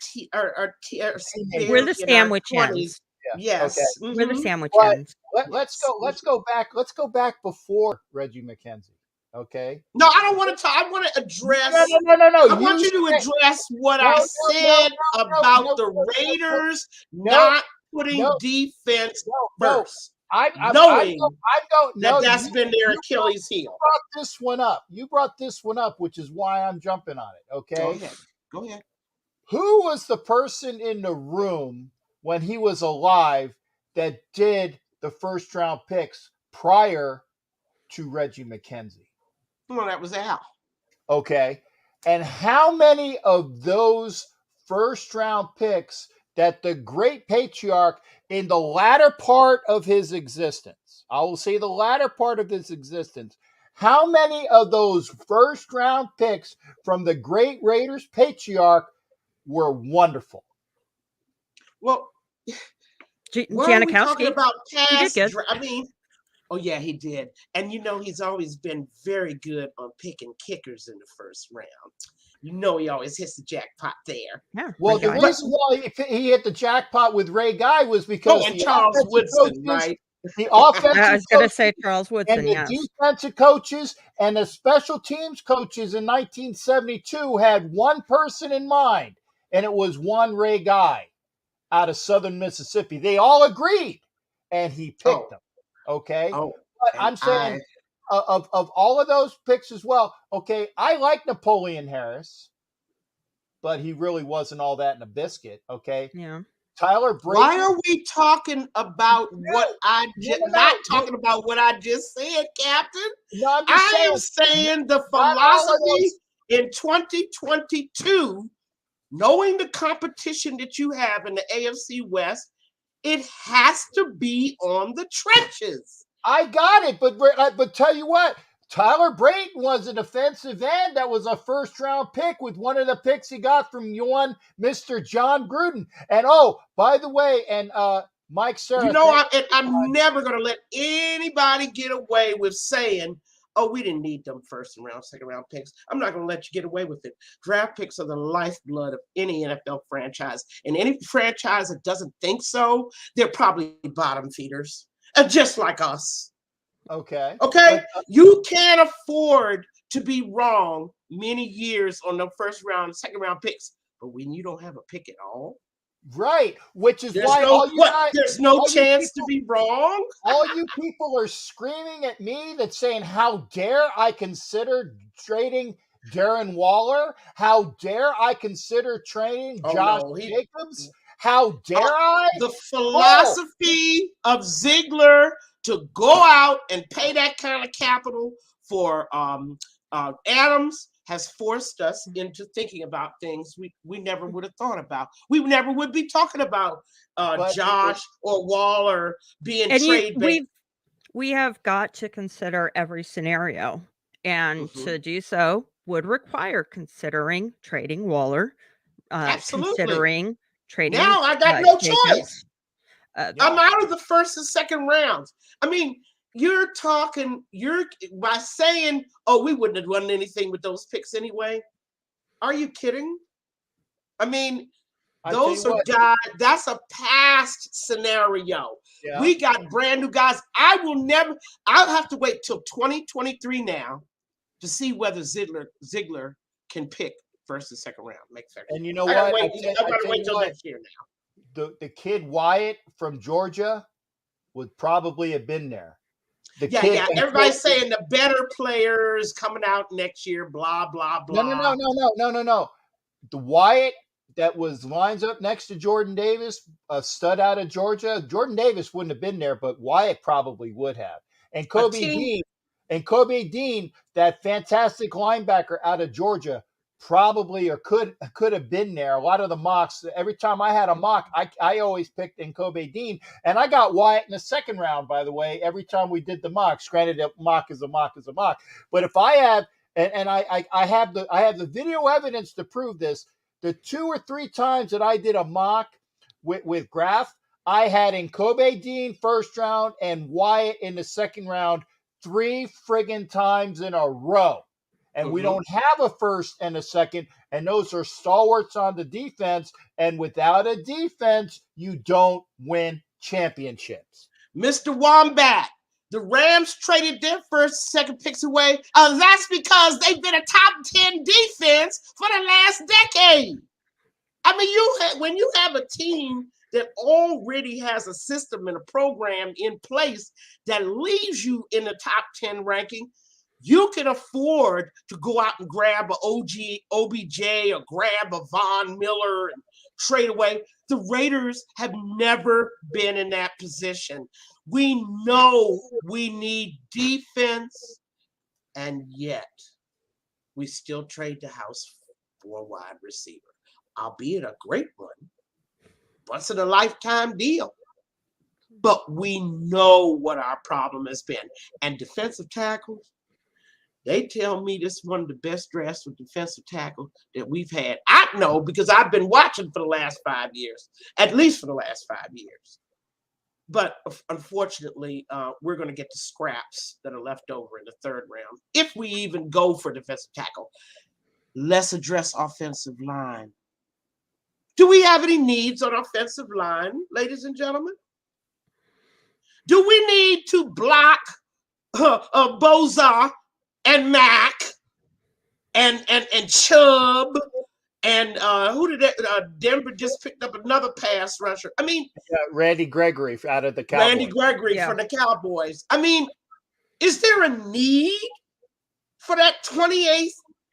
teenagers. We're the barely in our sandwich 20s. ends. Yeah. Okay. Yes. We're the mhm. sandwich But ends. let's Yes. go back. Let's go back before Reggie McKenzie. Okay. No, I don't want to talk. I want to address. No. I want you to address what I said about the Raiders not putting defense first, knowing that that's been their Achilles heel. You brought this one up, which is why I'm jumping on it. Okay. Go ahead. Who was the person in the room when he was alive that did the first round picks prior to Reggie McKenzie? Well, that was Al. Okay. And how many of those first round picks that the great patriarch in the latter part of his existence, I will say the latter part of his existence, how many of those first round picks from the great Raiders patriarch were wonderful? Well, what are we talking Janikowski. about He did good. I mean, oh yeah, he did. And he's always been very good on picking kickers in the first round. He always hits the jackpot there. Yeah. Well, the reason why he hit the jackpot with Ray Guy was because and Charles Woodson, right? The offensive I was going to say Charles Woodson, and the defensive coaches and the special teams coaches in 1972 had one person in mind, and it was one Ray Guy out of Southern Mississippi. They all agreed, and he picked them. Okay, but I'm saying of all of those picks as well. Okay, I like Napoleon Harris, but he really wasn't all that in a biscuit. Okay, yeah. Tyler Brady. Why are we talking about what I just not talking about what I just said, Captain? No, I am saying the philosophy in 2022, knowing the competition that you have in the AFC West, it has to be on the trenches. I got it, but tell you what, Tyler Brayton was an offensive end that was a first-round pick with one of the picks he got from one Mr. John Gruden. And by the way, and Mike Sarah. I'm never going to let anybody get away with saying, "Oh, we didn't need them first-round, second-round picks." I'm not going to let you get away with it. Draft picks are the lifeblood of any NFL franchise, and any franchise that doesn't think so, they're probably bottom feeders, just like us. Okay. You can't afford to be wrong many years on the first round, second round picks, but when you don't have a pick at all, right? Which is there's why there's no chance to be wrong. All you people are screaming at me that's saying, "How dare I consider trading Darren Waller? How dare I consider trading Josh Jacobs? How dare I?" The philosophy of Ziegler to go out and pay that kind of capital for Adams has forced us into thinking about things we never would have thought about. We never would be talking about Josh or Waller being trade bait. We have got to consider every scenario, and to do so would require considering trading Waller, considering trading. Now I got no choice. I'm out of the first and second rounds. I mean, you're by saying, "Oh, we wouldn't have won anything with those picks anyway." Are you kidding? I mean, those are guys. That's a past scenario. Yeah. We got brand new guys. I'll have to wait till 2023 now to see whether Ziegler can pick first and second round. And you know what? I gotta wait till next year now. The kid Wyatt from Georgia would probably have been there. Everybody's saying the better players coming out next year, blah, blah, blah. No. The Wyatt that lines up next to Jordan Davis, a stud out of Georgia. Jordan Davis wouldn't have been there, but Wyatt probably would have. And Kobe Dean, that fantastic linebacker out of Georgia, probably or could have been there. A lot of the mocks, every time I had a mock, I always picked in Kobe Dean, and I got Wyatt in the second round, by the way, every time we did the mocks. Granted, a mock is a mock. But if I have, and I have the video evidence to prove this, the 2 or 3 times that I did a mock with Graf, I had in Kobe Dean first round and Wyatt in the second round 3 friggin' times in a row. And we don't have a first and a second, and those are stalwarts on the defense. And without a defense, you don't win championships. Mr. Wombat, the Rams traded their first, second picks away. That's because they've been a top 10 defense for the last decade. I mean, when you have a team that already has a system and a program in place that leaves you in the top 10 ranking, you can afford to go out and grab an OBJ or grab a Von Miller and trade away. The Raiders have never been in that position. We know we need defense, and yet we still trade the house for a wide receiver, albeit a great one, once in a lifetime deal. But we know what our problem has been. And defensive tackles, they tell me this is one of the best drafts for defensive tackle that we've had. I know because I've been watching for the last 5 years, at least for the last 5 years. But unfortunately, we're going to get the scraps that are left over in the third round. If we even go for defensive tackle, let's address offensive line. Do we have any needs on offensive line, ladies and gentlemen? Do we need to block Boza and Mac and Chubb and who did that? Denver just picked up another pass rusher. I mean, Randy Gregory out of the Cowboys. Randy Gregory from the Cowboys. I mean, is there a need for that 28th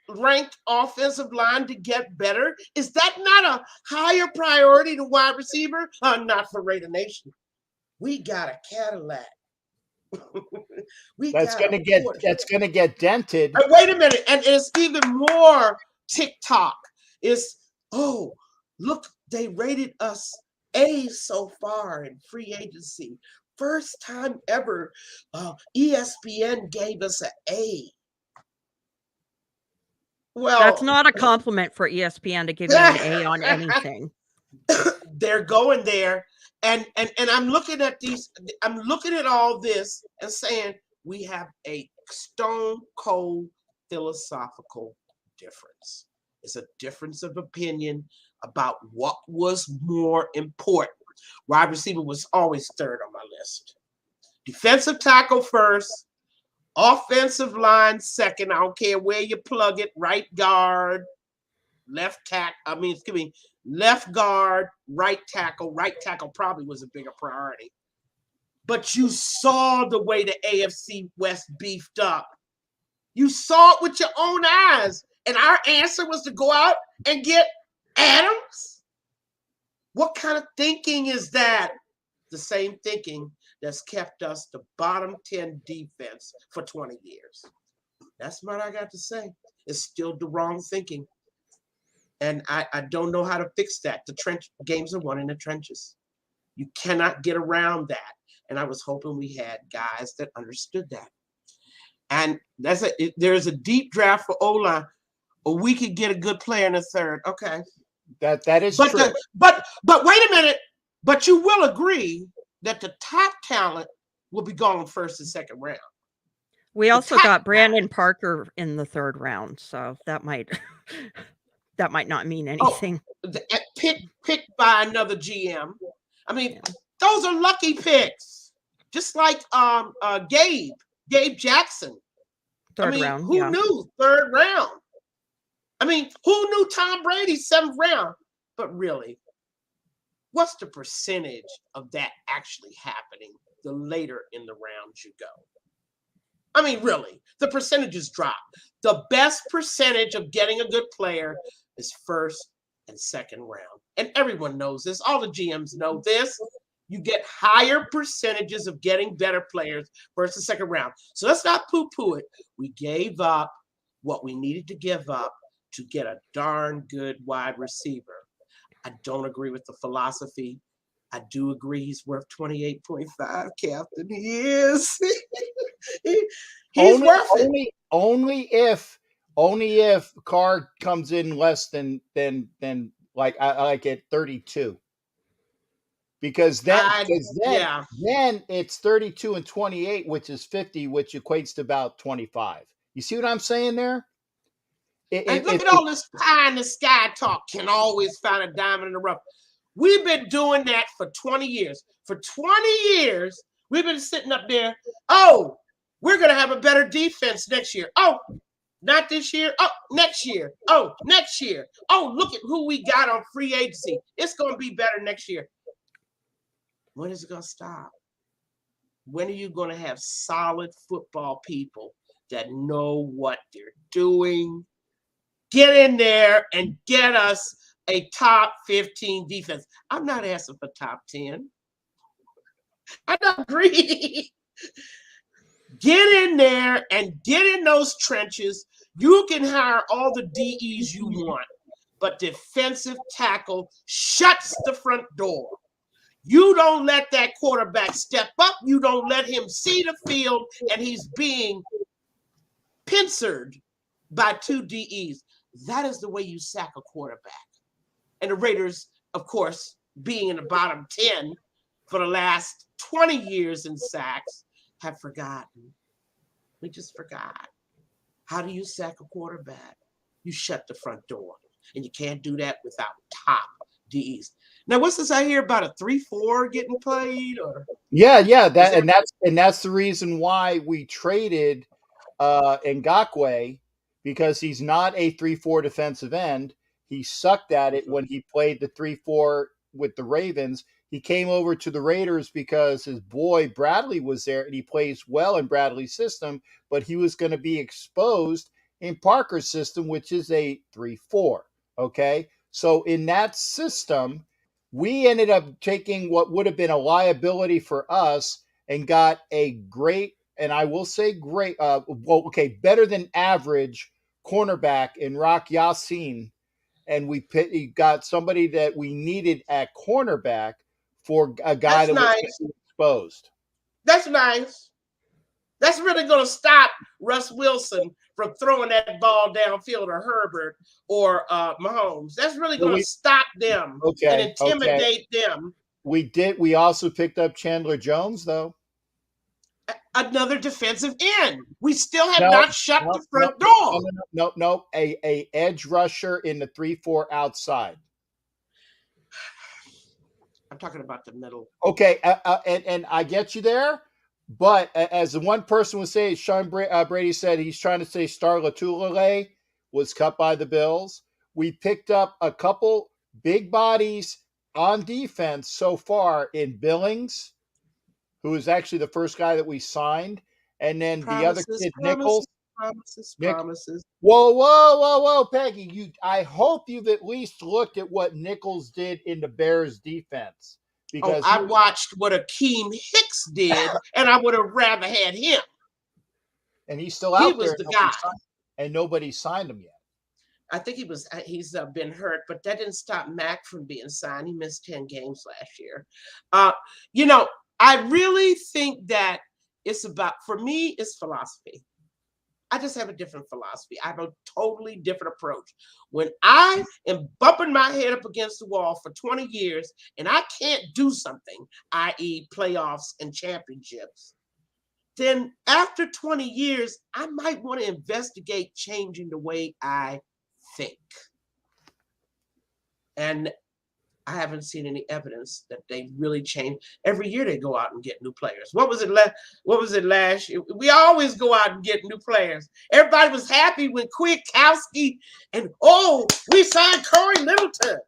ranked offensive line to get better? Is that not a higher priority to wide receiver? Not for Raider Nation. We got a Cadillac. That's gonna get dented. Wait a minute, and it's even more TikTok. It's look, they rated us A so far in free agency. First time ever, ESPN gave us an A. Well, that's not a compliment for ESPN to give you an A on anything. They're going there. And I'm looking at I'm looking at all this and saying we have a stone cold philosophical difference. It's a difference of opinion about what was more important. Wide receiver was always third on my list. Defensive tackle first, offensive line second. I don't care where you plug it, right guard, left guard, right tackle. Right tackle probably was a bigger priority. But you saw the way the AFC West beefed up. You saw it with your own eyes. And our answer was to go out and get Adams? What kind of thinking is that? The same thinking that's kept us the bottom 10 defense for 20 years. That's what I got to say. It's still the wrong thinking. And I don't know how to fix that. The trench games are won in the trenches. You cannot get around that. And I was hoping we had guys that understood that. And there's a deep draft for O-line, or we could get a good player in the third. Okay. That is true. But wait a minute. But you will agree that the top talent will be gone first and second round. We also got Brandon Parker in the third round, so that might not mean anything. Picked by another GM. I mean, those are lucky picks. Just like Gabe Jackson. Third round. Who knew third round? I mean, who knew Tom Brady 7th round? But really, what's the percentage of that actually happening the later in the rounds you go? I mean, really, the percentages drop. The best percentage of getting a good player is first and second round. And everyone knows this. All the GMs know this. You get higher percentages of getting better players first and second round. So let's not poo-poo it. We gave up what we needed to give up to get a darn good wide receiver. I don't agree with the philosophy. I do agree he's worth 28.5, Captain. He is. He's worth it. Only if Carr comes in less than like I like at 32. because then yeah. then it's 32 and 28, which is 50, which equates to about 25. You see what I'm saying there? And look at all this pie in the sky talk. Can always find a diamond in the rough. We've been doing that for 20 years. For 20 years, we've been sitting up there. Oh, we're going to have a better defense next year. Oh, not this year. Oh, next year. Oh, next year. Oh, look at who we got on free agency. It's going to be better next year. When is it going to stop? When are you going to have solid football people that know what they're doing? Get in there and get us a top 15 defense. I'm not asking for top 10. I don't agree. Get in there and get in those trenches. You can hire all the DEs you want, but defensive tackle shuts the front door. You don't let that quarterback step up. You don't let him see the field, and he's being pincered by two DEs. That is the way you sack a quarterback. And the Raiders, of course, being in the bottom 10 for the last 20 years in sacks, have forgotten. We just forgot. How do you sack a quarterback? You shut the front door. And you can't do that without top DEs. Now, what's this I hear about a 3-4 getting played? Or yeah, that's the reason why we traded Ngakoue, because he's not a 3-4 defensive end. He sucked at it when he played the 3-4 with the Ravens. He came over to the Raiders because his boy Bradley was there, and he plays well in Bradley's system, but he was going to be exposed in Parker's system, which is a 3-4. Okay. So in that system, we ended up taking what would have been a liability for us and got a great, and I will say great, better than average cornerback in Rock Yassin. And we got somebody that we needed at cornerback for a guy that was exposed. That's nice. That's really going to stop Russ Wilson from throwing that ball downfield, or Herbert, or Mahomes. That's really going to stop them and intimidate them. We also picked up Chandler Jones, though. Another defensive end. We still have not shut the front door. No. A edge rusher in the 3-4 outside. I'm talking about the middle. Okay, and I get you there, but as the one person was saying, Sean Brady said he's trying to say Star Latulele was cut by the Bills. We picked up a couple big bodies on defense so far in Billings, who was actually the first guy that we signed, and then the other kid, Nichols. Promises. Whoa, Peggy! I hope you've at least looked at what Nichols did in the Bears' defense. Because I watched what Akeem Hicks did, and I would have rather had him. And he's still out there. He was the guy, and nobody signed him yet. I think he's been hurt, but that didn't stop Mac from being signed. He missed 10 games last year. I really think that for me, it's philosophy. I just have a different philosophy. I have a totally different approach. When I am bumping my head up against the wall for 20 years and I can't do something, i.e. playoffs and championships, then after 20 years, I might want to investigate changing the way I think. And I haven't seen any evidence that they really changed. Every year they go out and get new players. What was it last year? We always go out and get new players. Everybody was happy when Kwiatkowski and we signed Corey Littleton.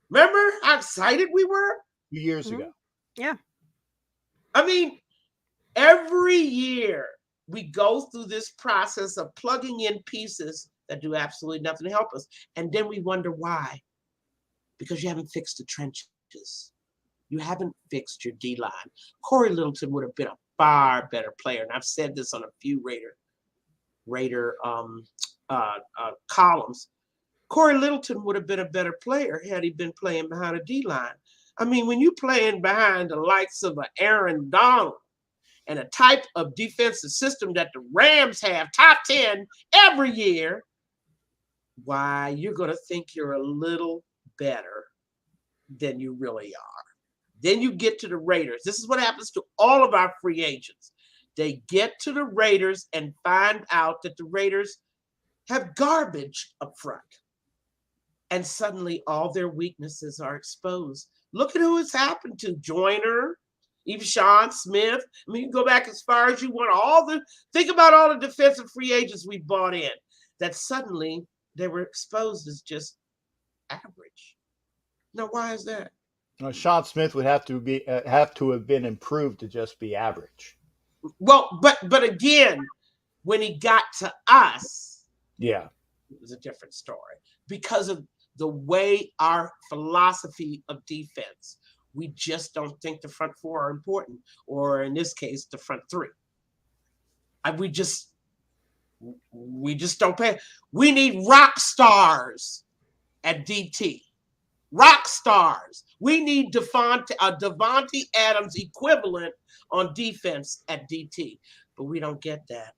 Remember how excited we were? 2 years ago. Yeah. I mean, every year we go through this process of plugging in pieces that do absolutely nothing to help us. And then we wonder why. Because you haven't fixed the trenches. You haven't fixed your D-line. Corey Littleton would have been a far better player. And I've said this on a few Raider columns. Corey Littleton would have been a better player had he been playing behind a D-line. I mean, when you're playing behind the likes of Aaron Donald and a type of defensive system that the Rams have, top 10 every year, why, you're going to think you're a little better than you really are. Then you get to the Raiders. This is what happens to all of our free agents. They get to the Raiders and find out that the Raiders have garbage up front. And suddenly all their weaknesses are exposed. Look at who it's happened to. Joyner, even Sean Smith. I mean, you can go back as far as you want. Think about all the defensive free agents we bought in, that suddenly they were exposed as just average. Now, why is that? Sean Smith would have to have been improved to just be average. Well, but again, when he got to us, yeah, it was a different story because of the way our philosophy of defense. We just don't think the front four are important, or in this case, the front three. We just don't pay. We need rock stars at DT. Rock stars. We need Devontae Adams equivalent on defense at DT, but we don't get that.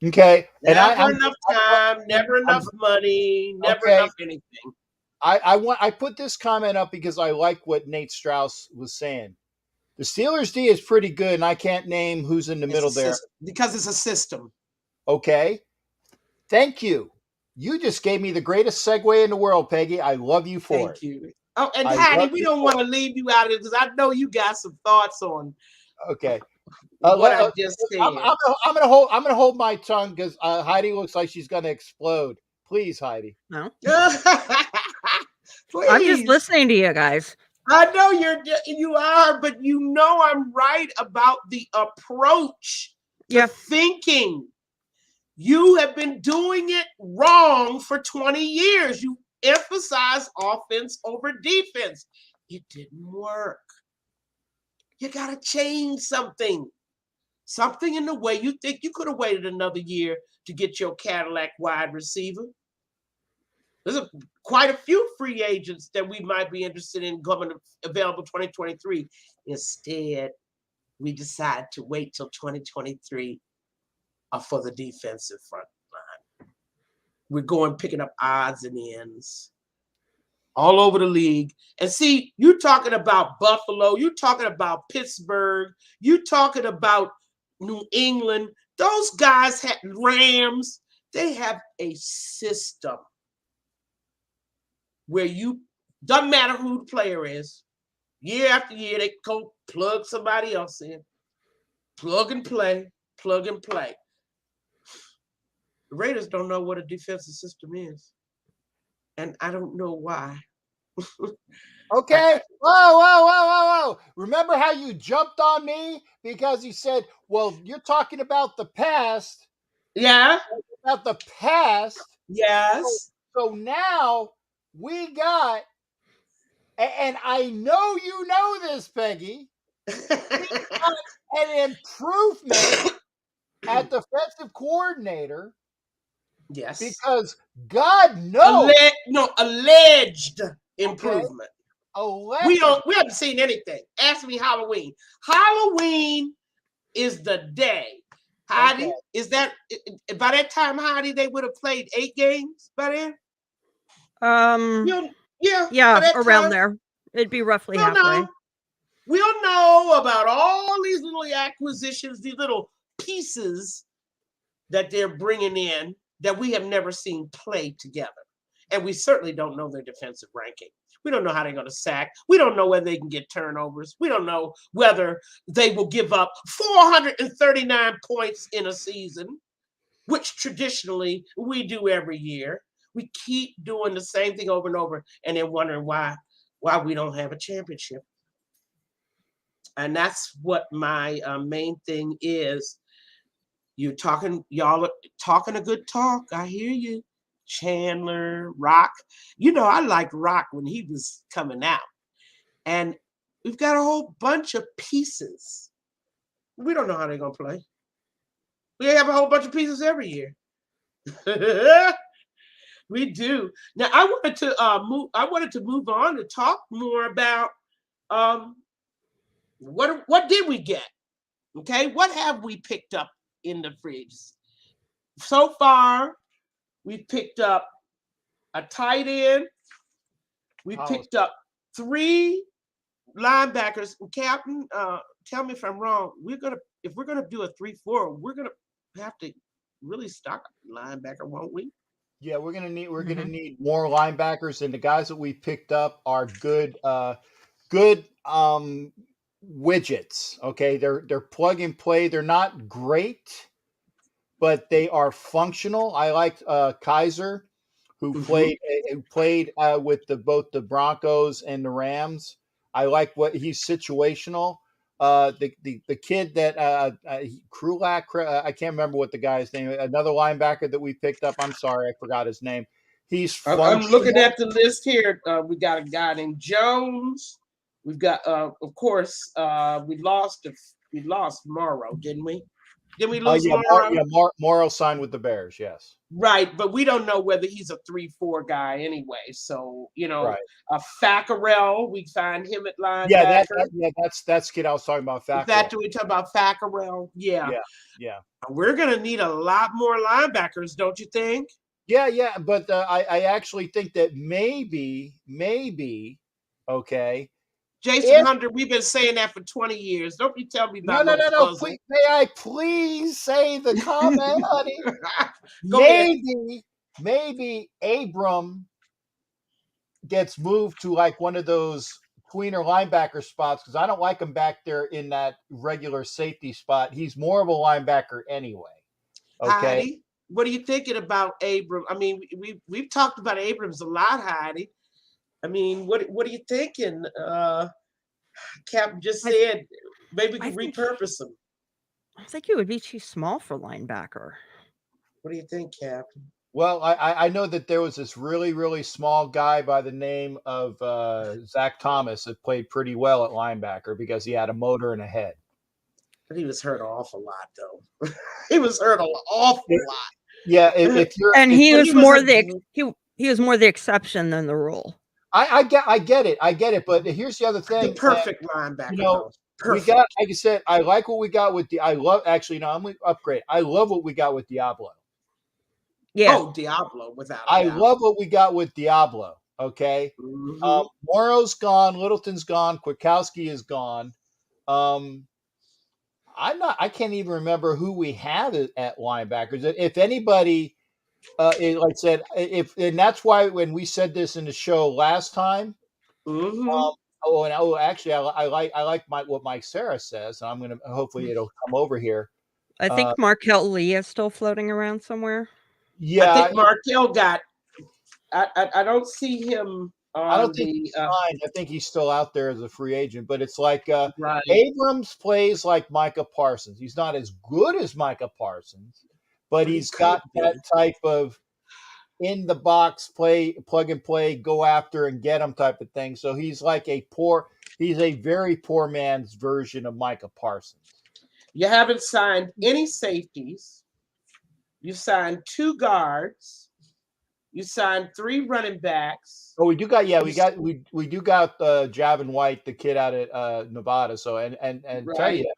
Okay. Never enough time, never enough money, never enough anything. I put this comment up because I like what Nate Strauss was saying. The Steelers D is pretty good, and I can't name who's in the middle there. Because it's a system. Okay. Thank you. You just gave me the greatest segue in the world, Peggy. I love you for it. Thank you. Oh, and Hattie, we don't want to leave you out of it because I know you got some thoughts on. Okay. What I just said. I'm gonna hold my tongue because Heidi looks like she's gonna explode. Please, Heidi. No. Please. I'm just listening to you guys. I know you are, but you know I'm right about the approach to thinking. You have been doing it wrong for 20 years. You emphasize offense over defense. It didn't work. You got to change something. Something in the way you think. You could have waited another year to get your Cadillac wide receiver. There's quite a few free agents that we might be interested in coming available 2023. Instead, we decide to wait till 2023 for the defensive front line. We're going picking up odds and ends all over the league. And see, you're talking about Buffalo, you're talking about Pittsburgh, you're talking about New England. Those guys had Rams. They have a system where you doesn't matter who the player is. Year after year, they go plug somebody else in. Plug and play, plug and play. The Raiders don't know what a defensive system is. And I don't know why. Okay. Whoa. Remember how you jumped on me? Because you said, well, you're talking about the past. Yeah. About the past. Yes. So now we got, and I know you know this, Peggy, we got an improvement at defensive coordinator. Yes. Because God knows. Alleged improvement. Okay. We haven't seen anything. Ask me Halloween. Halloween is the day. Heidi, is that by that time, Heidi, they would have played 8 games by then? Yeah, around there. It'd be roughly halfway. We'll know about all these little acquisitions, these little pieces that they're bringing in that we have never seen play together. And we certainly don't know their defensive ranking. We don't know how they're going to sack. We don't know whether they can get turnovers. We don't know whether they will give up 439 points in a season, which traditionally we do every year. We keep doing the same thing over and over and then wondering why we don't have a championship. And that's what my main thing is. Y'all are talking a good talk. I hear you. Chandler, Rock. You know, I liked Rock when he was coming out. And we've got a whole bunch of pieces. We don't know how they're going to play. We have a whole bunch of pieces every year. We do. Now, I wanted to move on and talk more about what did we get? Okay, what have we picked up in the fridge? So far, we picked up a tight end. We picked up 3 linebackers, Captain, tell me if I'm wrong. If we're gonna do a 3-4, we're gonna have to really stock linebacker, won't we? Yeah, we're gonna need more linebackers, and the guys that we picked up are good widgets. Okay, they're plug and play. They're not great, but they are functional. I liked Kaiser, who played with both the Broncos and the Rams. I like what he's situational. The kid that Krulak, I can't remember what the guy's name. Another linebacker that we picked up. I'm sorry, I forgot his name. He's I'm looking at the list here. We got a guy named Jones. We've got, of course, we lost Morrow, didn't we? Did we lose Morrow? Yeah, Morrow signed with the Bears, yes. Right, but we don't know whether he's a 3-4 guy anyway. So, Right. Fackarell, we find him at linebacker. That's kid I was talking about. Fackarell. We talk about Fackarell. Yeah. We're gonna need a lot more linebackers, don't you think? Yeah, but I actually think that maybe, okay. Jason Hunter, we've been saying that for 20 years. Don't you tell me about no. Please, may I please say the comment, honey? Maybe Abram gets moved to like one of those tweener linebacker spots because I don't like him back there in that regular safety spot. He's more of a linebacker anyway. Okay. Heidi, what are you thinking about Abram? I mean, we've talked about Abrams a lot, Heidi. I mean, what are you thinking? Cap just said maybe we can repurpose him. I think he would be too small for linebacker. What do you think, Cap? Well, I know that there was this really, really small guy by the name of Zach Thomas that played pretty well at linebacker because he had a motor and a head. But he was hurt an awful lot, though. He was hurt an awful lot. Yeah, if you're and he was more the exception than the rule. I get it, but here's the other thing. The perfect linebacker. You know, we got, like I said, I like what we got with I'm going to upgrade. I love what we got with Diablo. Yeah. Oh, Diablo, without a doubt. love what we got with Diablo. Okay. Mm-hmm. Morrow's gone, Littleton's gone, Kwiatkowski is gone. I can't even remember who we have at linebackers. If anybody, like I said, and that's why when we said this in the show last time. Mm-hmm. Actually, I like what Mike Sarah says, and I'm gonna hopefully it'll come over here. I think Markel Lee is still floating around somewhere. Yeah, I think Markel got. I don't see him. I don't think he's signed. I think he's still out there as a free agent, but it's like right. Abrams plays like Micah Parsons. He's not as good as Micah Parsons, but he's got that type of in the box play, plug and play, go after and get him type of thing. So he's like he's a very poor man's version of Micah Parsons. You haven't signed any safeties. You signed 2 guards. You signed 3 running backs. Oh, we do got we do got Javin White, the kid out of Nevada. So and right. Tell you,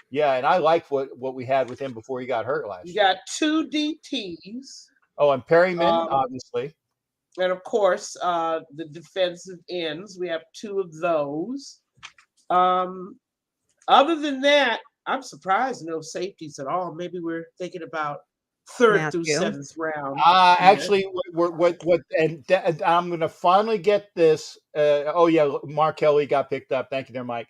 yeah, and I like what we had with him before he got hurt last year. You got 2 DTs. Oh, and Perryman, obviously. And of course, the defensive ends. We have 2 of those. Other than that, I'm surprised no safeties at all. Maybe we're thinking about 3rd through 7th round. Actually, and I'm going to finally get this. Mark Kelly got picked up. Thank you there, Mike.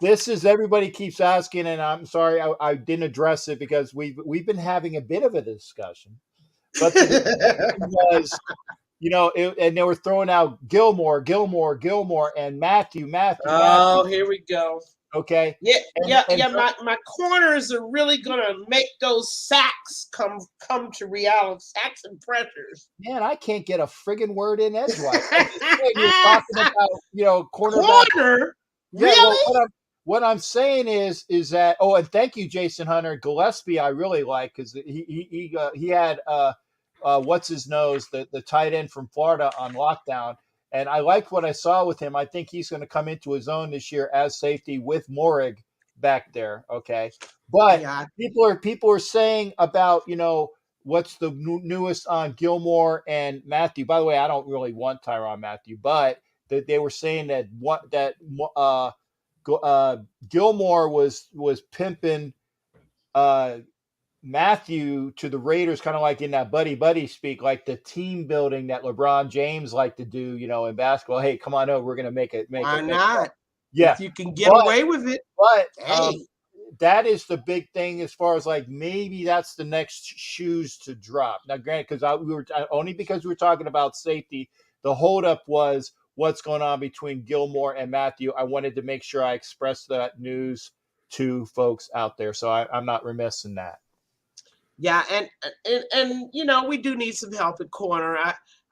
This is everybody keeps asking, and I'm sorry I didn't address it because we've been having a bit of a discussion. But was, and they were throwing out Gilmore, and Matthew. Oh, here we go. Okay. My corners are really gonna make those sacks come to reality. Sacks and pressures. Man, I can't get a friggin' word in edgewise. You're talking about cornerback. Corner. Yeah, really? Well, what I'm saying is that. Oh, and thank you, Jason Hunter. Gillespie, I really like because he had what's his nose, the tight end from Florida on lockdown. And I liked what I saw with him. I think he's going to come into his own this year as safety with Morig back there. Okay. But people are saying about, what's the newest on Gilmore and Matthew. By the way, I don't really want Tyrann Mathieu, but that they were saying that Gilmore was pimping Matthew to the Raiders, kind of like in that buddy speak, like the team building that LeBron James liked to do, in basketball. Hey, come on over, we're gonna make it. Why not? Yeah, If you can get away with it. But hey, that is the big thing as far as like maybe that's the next shoes to drop. Now, granted, because we were only because we were talking about safety, the holdup was what's going on between Gilmore and Matthew. I wanted to make sure I expressed that news to folks out there, so I'm not remiss in that. Yeah, and we do need some help at corner.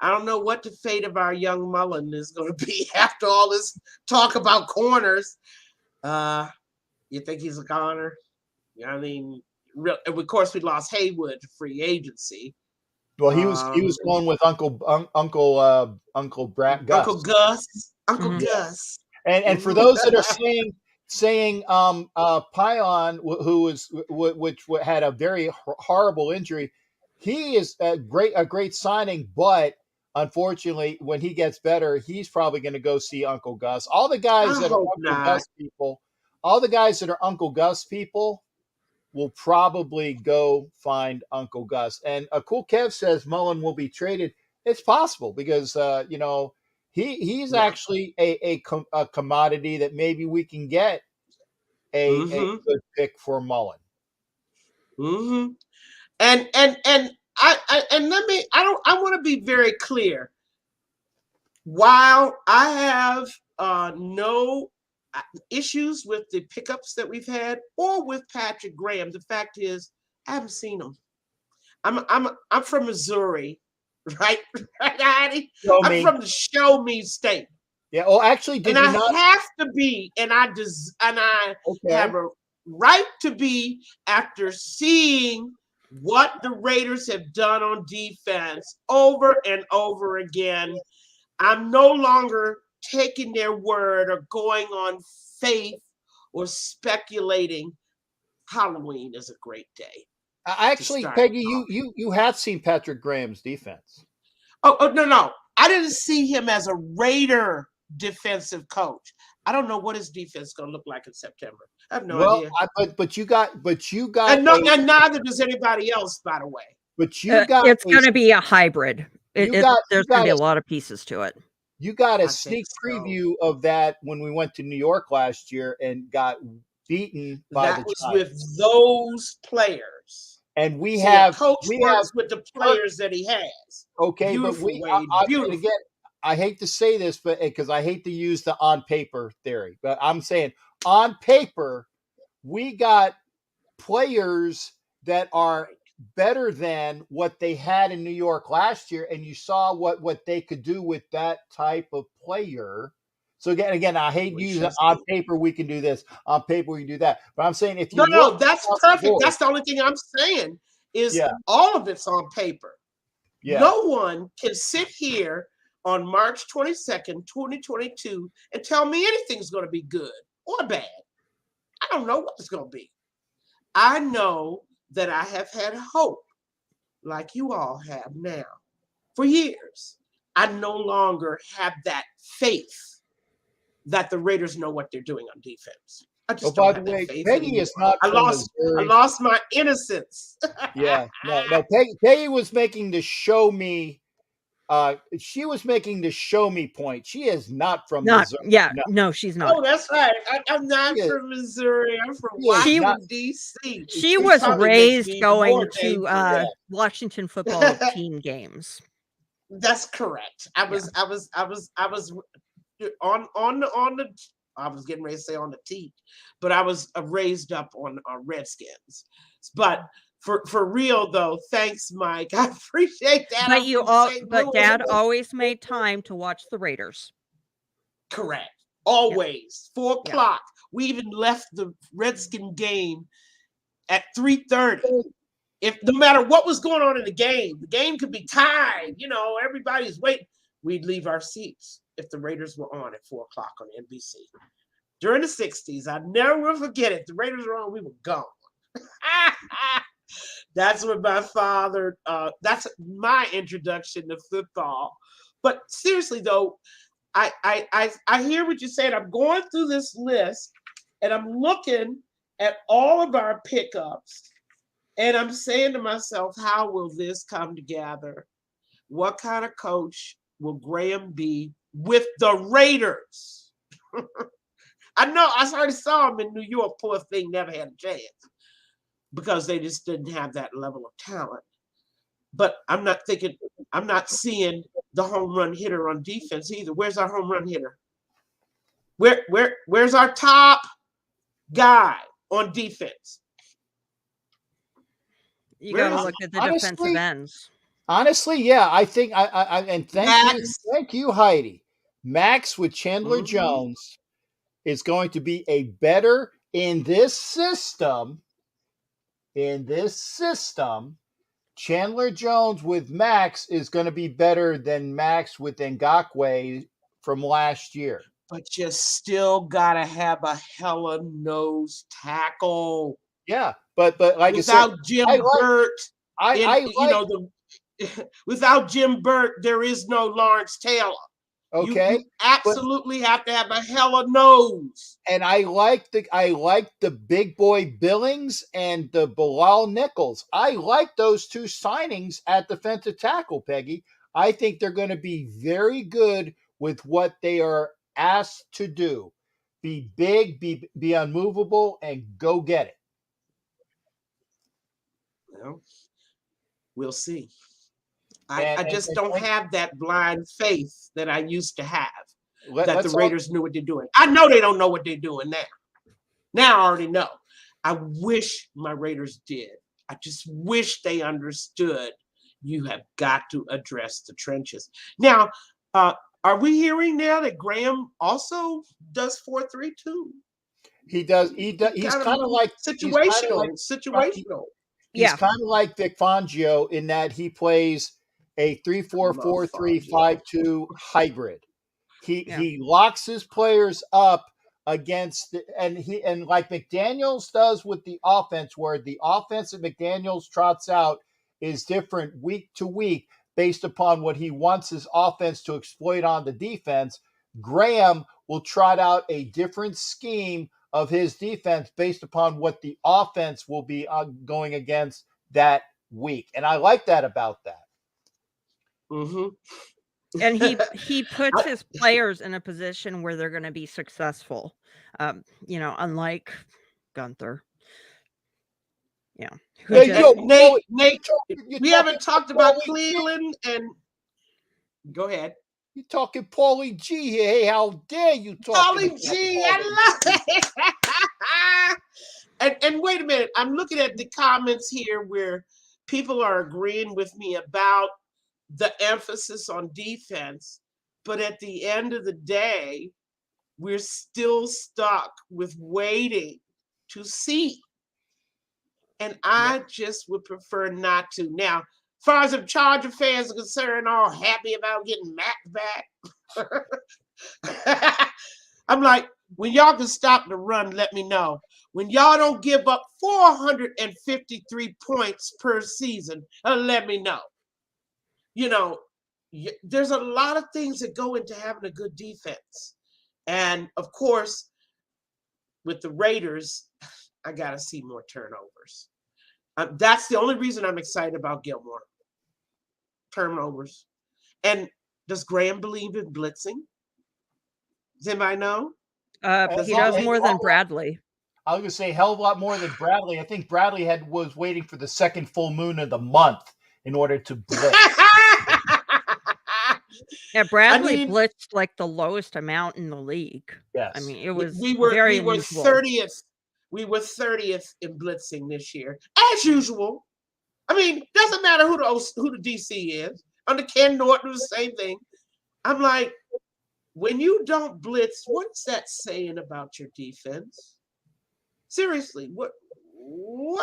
I don't know what the fate of our young Mullen is going to be after all this talk about corners. You think he's a goner? I mean, of course, we lost Haywood to free agency. Well, he was going with Uncle Gus. Uncle Gus. And for those that are saying Pion, which had a very horrible injury, he is a great signing, but unfortunately, when he gets better, he's probably going to go see Uncle Gus. All the guys that are Uncle Gus people, all the guys that are Uncle Gus people will probably go find Uncle Gus. And Cool Kev says Mullen will be traded. It's possible because he's actually a commodity that maybe we can get a good pick for Mullen. Mm-hmm. And I want to be very clear. While I have no issues with the pickups that we've had or with Patrick Graham, the fact is I haven't seen him. I'm from Missouri, right? I'm from the show me state. Yeah. Oh, actually, have to be, and I have a right to be after seeing what the Raiders have done on defense over and over again. I'm no longer taking their word or going on faith or speculating. Halloween is a great day. Actually, Peggy, you have seen Patrick Graham's defense. Oh no. I didn't see him as a Raider defensive coach. I don't know what his defense is going to look like in September. I have no idea. But you got, and neither does anybody else, by the way. But you got, it's going to be a hybrid. There's going to be a lot of pieces to it. You got a sneak preview of that when we went to New York last year and got beaten by the Giants. That was with those players. And we have with the players that he has. Okay, again, I hate to say this, but because I hate to use the on paper theory, but I'm saying on paper, we got players that are better than what they had in New York last year, and you saw what they could do with that type of player. So again, I hate using on paper we can do this, on paper we can do that. But I'm saying if you that's perfect. That's the only thing I'm saying is all of it's on paper. Yeah. No one can sit here on March 22nd, 2022, and tell me anything's going to be good or bad. I don't know what it's going to be. I know that I have had hope, like you all have now, for years. I no longer have that faith that the Raiders know what they're doing on defense. I just don't have that faith. Peggy is not. I lost my innocence. Yeah, no. Peggy was making the show me. She was making the show me point. She is not from Missouri. Yeah, no, she's not. Oh, that's right. I'm not from Missouri. I'm from Washington, D.C. She was raised going to Washington football team games. That's correct. I was on the. I was getting ready to say on the teat, but I was raised up on Redskins. But for real though, thanks, Mike. I appreciate that. But Dad always made time to watch the Raiders. Correct. Always. 4 o'clock. We even left the Redskin game at 3:30. If no matter what was going on in the game could be tied. Everybody's waiting. We'd leave our seats if the Raiders were on at 4 o'clock on NBC. During the 60s, I never will forget it. The Raiders were on, we were gone. That's what my father, that's my introduction to football. But seriously, though, I hear what you said. I'm going through this list and I'm looking at all of our pickups and I'm saying to myself, how will this come together? What kind of coach will Graham be with the Raiders? I know I already saw him in New York. Poor thing, never had a chance because they just didn't have that level of talent. But I'm not seeing the home run hitter on defense either. Where's our home run hitter? Where's our top guy on defense? You got to look at the defensive ends. Honestly, yeah, I think I and thank you, Heidi. Max with Chandler Jones is going to be a better in this system. Chandler Jones with Max is going to be better than Max with Ngakoue from last year. But you still gotta have a hella nose tackle. Yeah, but like without I said, Jim Burt, without Jim Burt, there is no Lawrence Taylor. Okay, you absolutely have to have a hella nose. And I like the big boy Billings and the Bilal Nichols. I like those two signings at defensive tackle, Peggy. I think they're going to be very good with what they are asked to do. Be big, be unmovable, and go get it. Well, we'll see. I just don't have that blind faith that I used to have, that the Raiders knew what they're doing. I know they don't know what they're doing now. Now I already know. I wish my Raiders did. I just wish they understood you have got to address the trenches. Now, are we hearing now that Graham also does 4-3-2? He does. He's kind of like situational. He's kind of like Vic Fangio in that he plays a 3-4-4-3-5-2 hybrid. He locks his players up against and like McDaniels does with the offense, where the offense that McDaniels trots out is different week to week based upon what he wants his offense to exploit on the defense. Graham will trot out a different scheme of his defense based upon what the offense will be going against that week. And I like that about that. Mm-hmm. And he puts his players in a position where they're going to be successful. Unlike Gunther. Yeah. Nate, we haven't talked about Cleveland and go ahead. You're talking Paulie G here. Hey, how dare you talk? Paulie G, I love it. and wait a minute. I'm looking at the comments here where people are agreeing with me about the emphasis on defense. But at the end of the day, we're still stuck with waiting to see. And I just would prefer not to. Now, as far as the Charger fans are concerned, all happy about getting Matt back. I'm like, when y'all can stop the run, let me know. When y'all don't give up 453 points per season, let me know. There's a lot of things that go into having a good defense. And, of course, with the Raiders, I got to see more turnovers. That's the only reason I'm excited about Gilmore. Turnovers. And does Graham believe in blitzing? Does anybody know? He does more than Bradley. I was going to say a hell of a lot more than Bradley. I think Bradley was waiting for the second full moon of the month in order to blitz. Yeah, Bradley blitzed like the lowest amount in the league. Yes. I mean, it was we were unusual. 30th. We were 30th in blitzing this year, as usual. I mean, doesn't matter who the DC is. Under Ken Norton, the same thing. I'm like, when you don't blitz, what's that saying about your defense? Seriously, what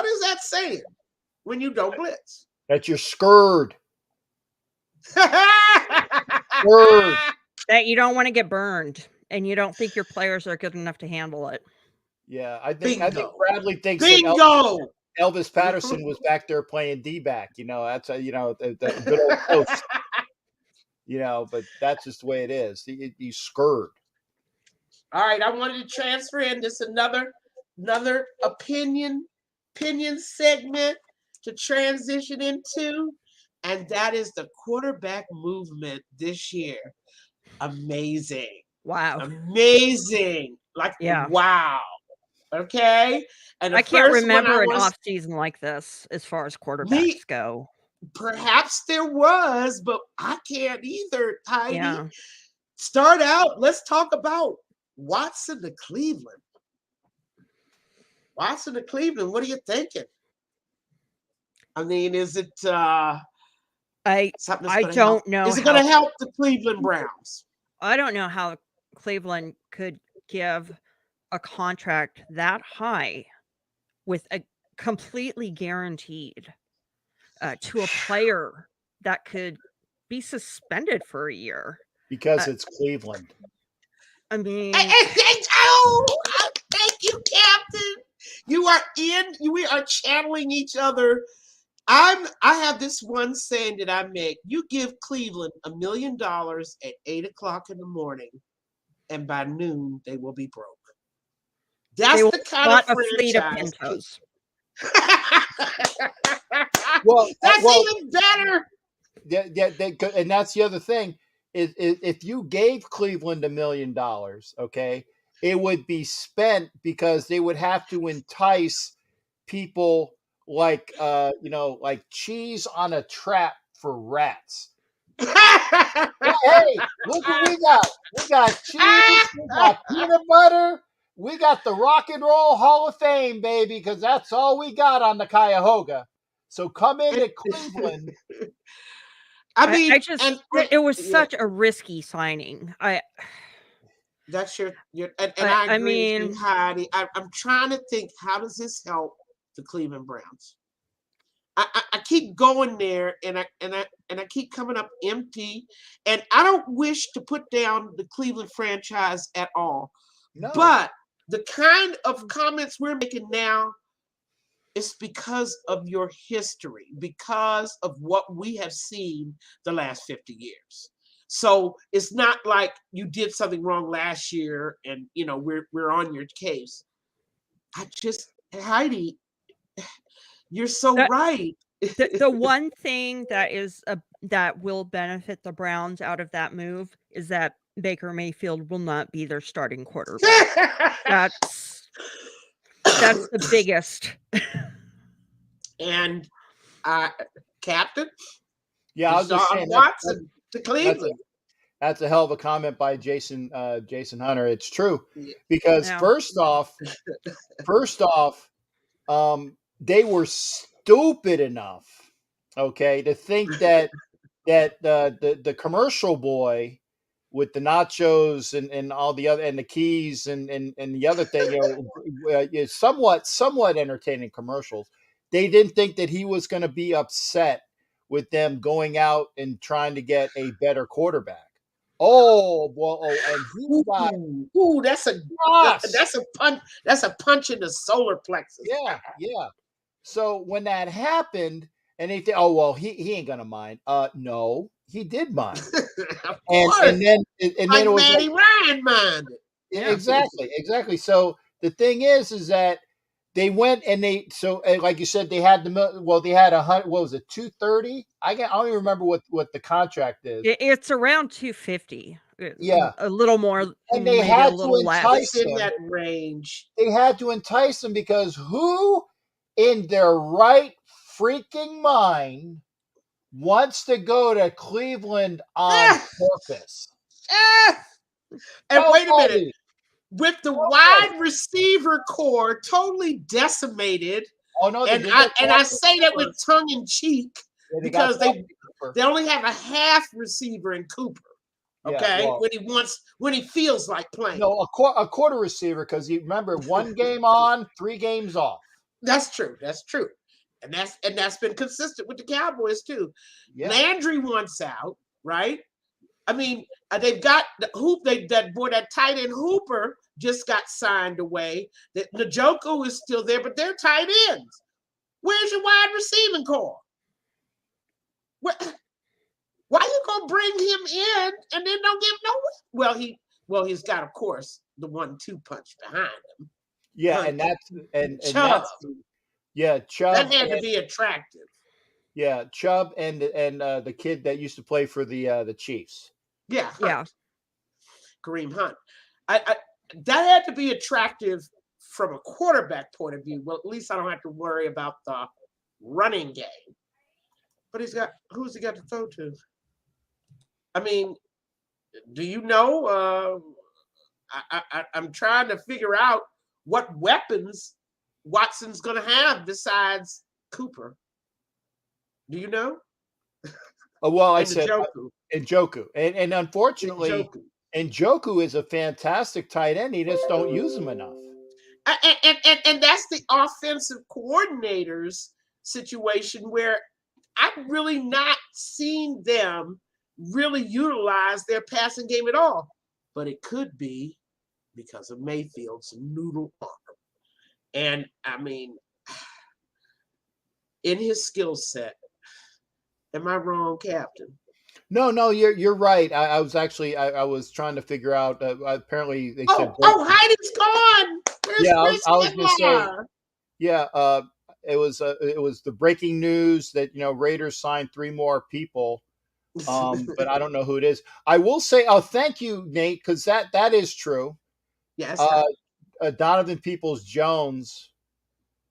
is that saying when you don't blitz? That you're scared. That you don't want to get burned, and you don't think your players are good enough to handle it. Yeah, I think Bradley thinks that Elvis Patterson was back there playing D-back. That's the good old coach. But that's just the way it is. He's scared. All right, I wanted to transfer in this another opinion segment to transition into, and that is the quarterback movement this year. Amazing. Wow. Amazing. Yeah. Wow. Okay. And I can't remember an off season like this as far as quarterbacks go. Perhaps there was, but I can't either, Heidi. Yeah. Start out. Let's talk about Watson to Cleveland. Watson to Cleveland. What are you thinking? I mean, is it I don't know. Is it going to help the Cleveland Browns? I don't know how Cleveland could give a contract that high with a completely guaranteed to a player that could be suspended for a year. Because it's Cleveland. I mean, oh, thank you, Captain. We are channeling each other. I have this one saying that I make. You give Cleveland $1 million at 8 o'clock in the morning, and by noon they will be broke. That's the kind of franchise. Well, that's even better. Yeah, and that's the other thing. If you gave Cleveland $1 million, okay, it would be spent because they would have to entice people like cheese on a trap for rats. Hey, look what we got. We got cheese, we got peanut butter, we got the Rock and Roll Hall of Fame, baby, because that's all we got on the Cuyahoga. So come into Cleveland. I mean, it was such a risky signing. That's your and I agree with you, Heidi. I'm trying to think, how does this help the Cleveland Browns? I keep going there, and I keep coming up empty, and I don't wish to put down the Cleveland franchise at all. No. But the kind of comments we're making now is because of your history, because of what we have seen the last 50 years. So it's not like you did something wrong last year and we're on your case. Heidi, you're so right. The one thing that will benefit the Browns out of that move is that Baker Mayfield will not be their starting quarterback. That's the biggest. And Captain, yeah, I was just saying Watson to Cleveland. That's a hell of a comment by Jason Hunter. It's true because first off, they were stupid enough, okay, to think that the commercial boy with the nachos and all the other and the keys and the other thing, is somewhat entertaining commercials. They didn't think that he was going to be upset with them going out and trying to get a better quarterback. Oh, well, and he got that's a punch. That's a punch in the solar plexus. Yeah. So when that happened, and they think, oh well, he ain't gonna mind. No, he did mind. and then it was Matty Ryan minded. Yeah. Exactly. So the thing is that they went and like you said, they had they had what was it, 230? I don't even remember what the contract is. It's around 250. Yeah, a little more, and they had a to entice in that range. They had to entice them because who, in their right freaking mind, wants to go to Cleveland on purpose? And wait a minute. With the wide receiver core totally decimated, and I say that with tongue in cheek because they only have a half receiver in Cooper. Okay, when he feels like playing. No, a quarter receiver because you remember 1 game on, 3 games off. That's true, and that's been consistent with the Cowboys too. Yeah. Landry wants out, right? I mean, they've got that tight end Hooper just got signed away. That Njoku is still there, but they're tight ends. Where's your wide receiving core? Why you gonna bring him in and then don't give no? Well, he's got, of course, the 1-2 punch behind him. Yeah, Hunt. and that's and Chubb. that's yeah, Chubb. That had to be attractive. Yeah, Chubb and the kid that used to play for the Chiefs. Yeah, Hunt. Yeah. Kareem Hunt. I that had to be attractive from a quarterback point of view. Well, at least I don't have to worry about the running game. But who's he got to throw to? I mean, do you know? I'm trying to figure out what weapons Watson's going to have besides Cooper. Do you know? Oh, well, I And said Njoku. Njoku, and unfortunately, Njoku is a fantastic tight end. He just don't use him enough. And that's the offensive coordinator's situation where I've really not seen them really utilize their passing game at all. But it could be because of Mayfield's noodle arm. And I mean, in his skill set, am I wrong, Captain? No, you're right. I was actually I was trying to figure out. Apparently, they said. Oh, Heidi's gone. Where's Yeah, I Chris was going to say. Lamar? Yeah, it was the breaking news that Raiders signed 3 more people. But I don't know who it is. I will say, thank you, Nate, because that is true. Yes. Donovan Peoples-Jones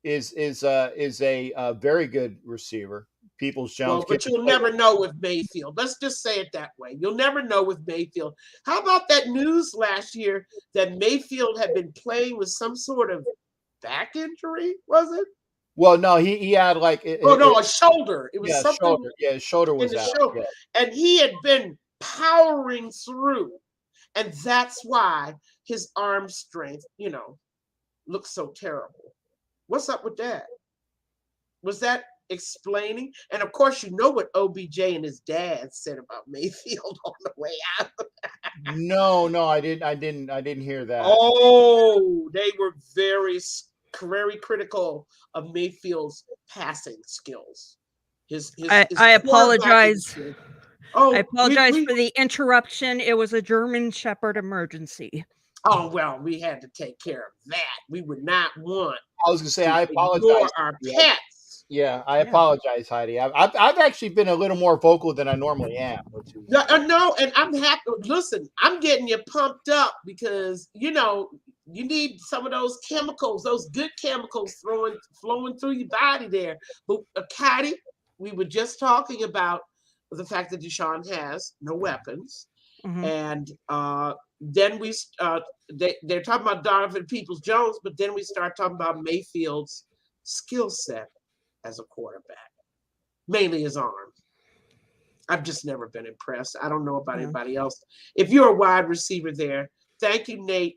is a very good receiver. Peoples-Jones. Well, but you'll never know with Mayfield. Let's just say it that way. You'll never know with Mayfield. How about that news last year that Mayfield had been playing with some sort of back injury? Was it? Well, no, he had like a shoulder. It was something. Shoulder. Yeah, his shoulder was out. Yeah. And he had been powering through, and that's why his arm strength, looks so terrible. What's up with that? Was that explaining? And of course, you know what OBJ and his dad said about Mayfield on the way out. No, I didn't hear that. Oh, they were very critical of Mayfield's passing skills. I apologize. Oh, I apologize for the interruption. It was a German Shepherd emergency. Oh, well, we had to take care of that. We would not want. I was going to say, I apologize. Our pets. Yeah, I apologize, Heidi. I've actually been a little more vocal than I normally am. No, and I'm happy. Listen, I'm getting you pumped up because, you need some of those chemicals, those good chemicals flowing through your body there. But, Catty, we were just talking about the fact that Deshaun has no weapons. Mm-hmm. And then they're talking about Donovan Peoples-Jones, but then we start talking about Mayfield's skill set as a quarterback, mainly his arm. I've just never been impressed. I don't know about anybody else. If you're a wide receiver there, thank you, Nate.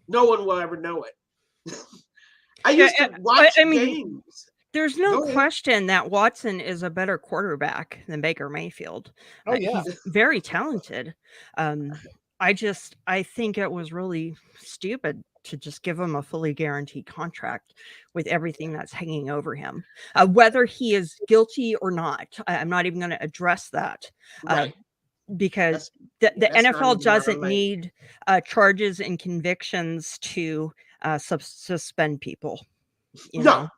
No one will ever know it. I used to watch games. There's no question that Watson is a better quarterback than Baker Mayfield. Oh, yeah. He's very talented. I think it was really stupid to just give him a fully guaranteed contract with everything that's hanging over him. Whether he is guilty or not, I'm not even going to address that. Right. Because the NFL doesn't need charges and convictions to suspend people. You know?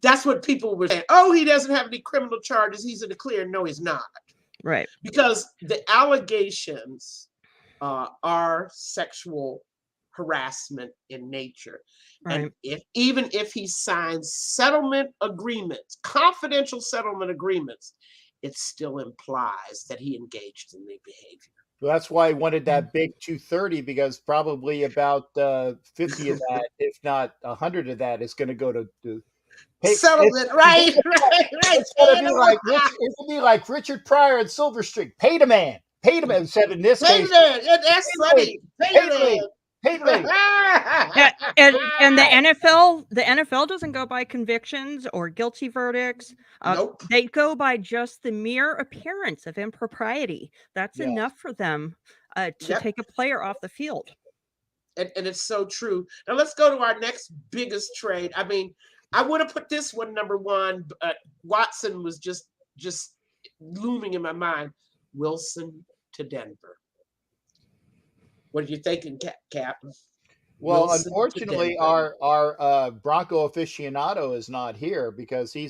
That's what people were saying. Oh, he doesn't have any criminal charges. He's in the clear. No, he's not. Right. Because the allegations are sexual harassment in nature. Right. And even if he signs settlement agreements, confidential settlement agreements, it still implies that he engaged in the behavior. Well, that's why I wanted that big 230, because probably about 50 of that, if not 100 of that, is going to go to settlement. Right. It's going to be like Richard Pryor and Silver Streak. Pay the man. Said in this case. That's funny. Pay the man. And the NFL doesn't go by convictions or guilty verdicts. Nope. They go by just the mere appearance of impropriety. That's enough for them to take a player off the field. And it's so true. Now let's go to our next biggest trade. I mean, I would have put this one number one, but Watson was just looming in my mind. Wilson to Denver. What are you thinking, Cap? Well, Wilson to unfortunately, Denver. our Bronco aficionado is not here because he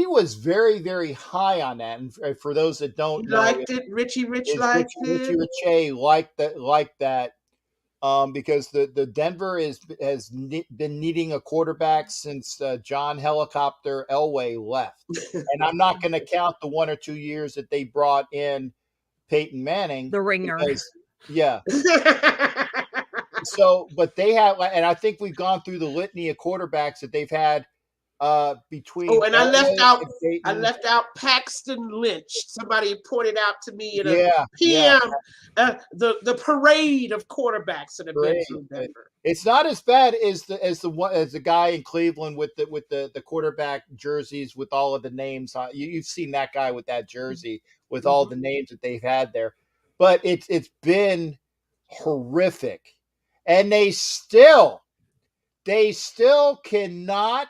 was very, very high on that. And for those that He don't know, liked it. Richie Rich liked Richie it. Richey liked that because the Denver has been needing a quarterback since John Helicopter Elway left, and I'm not going to count the 1 or 2 years that they brought in Peyton Manning, The ringer. because, yeah. So, but they have, and I think we've gone through the litany of quarterbacks that they've had between. Oh, and I Elway and left out Paxton Lynch. Somebody pointed out to me in a yeah, PM the parade of quarterbacks that have been through Denver. It's not as bad as the guy in Cleveland with the quarterback jerseys with all of the names. You've seen that guy with that jersey with all the names that they've had there, but it's been horrific, and they still cannot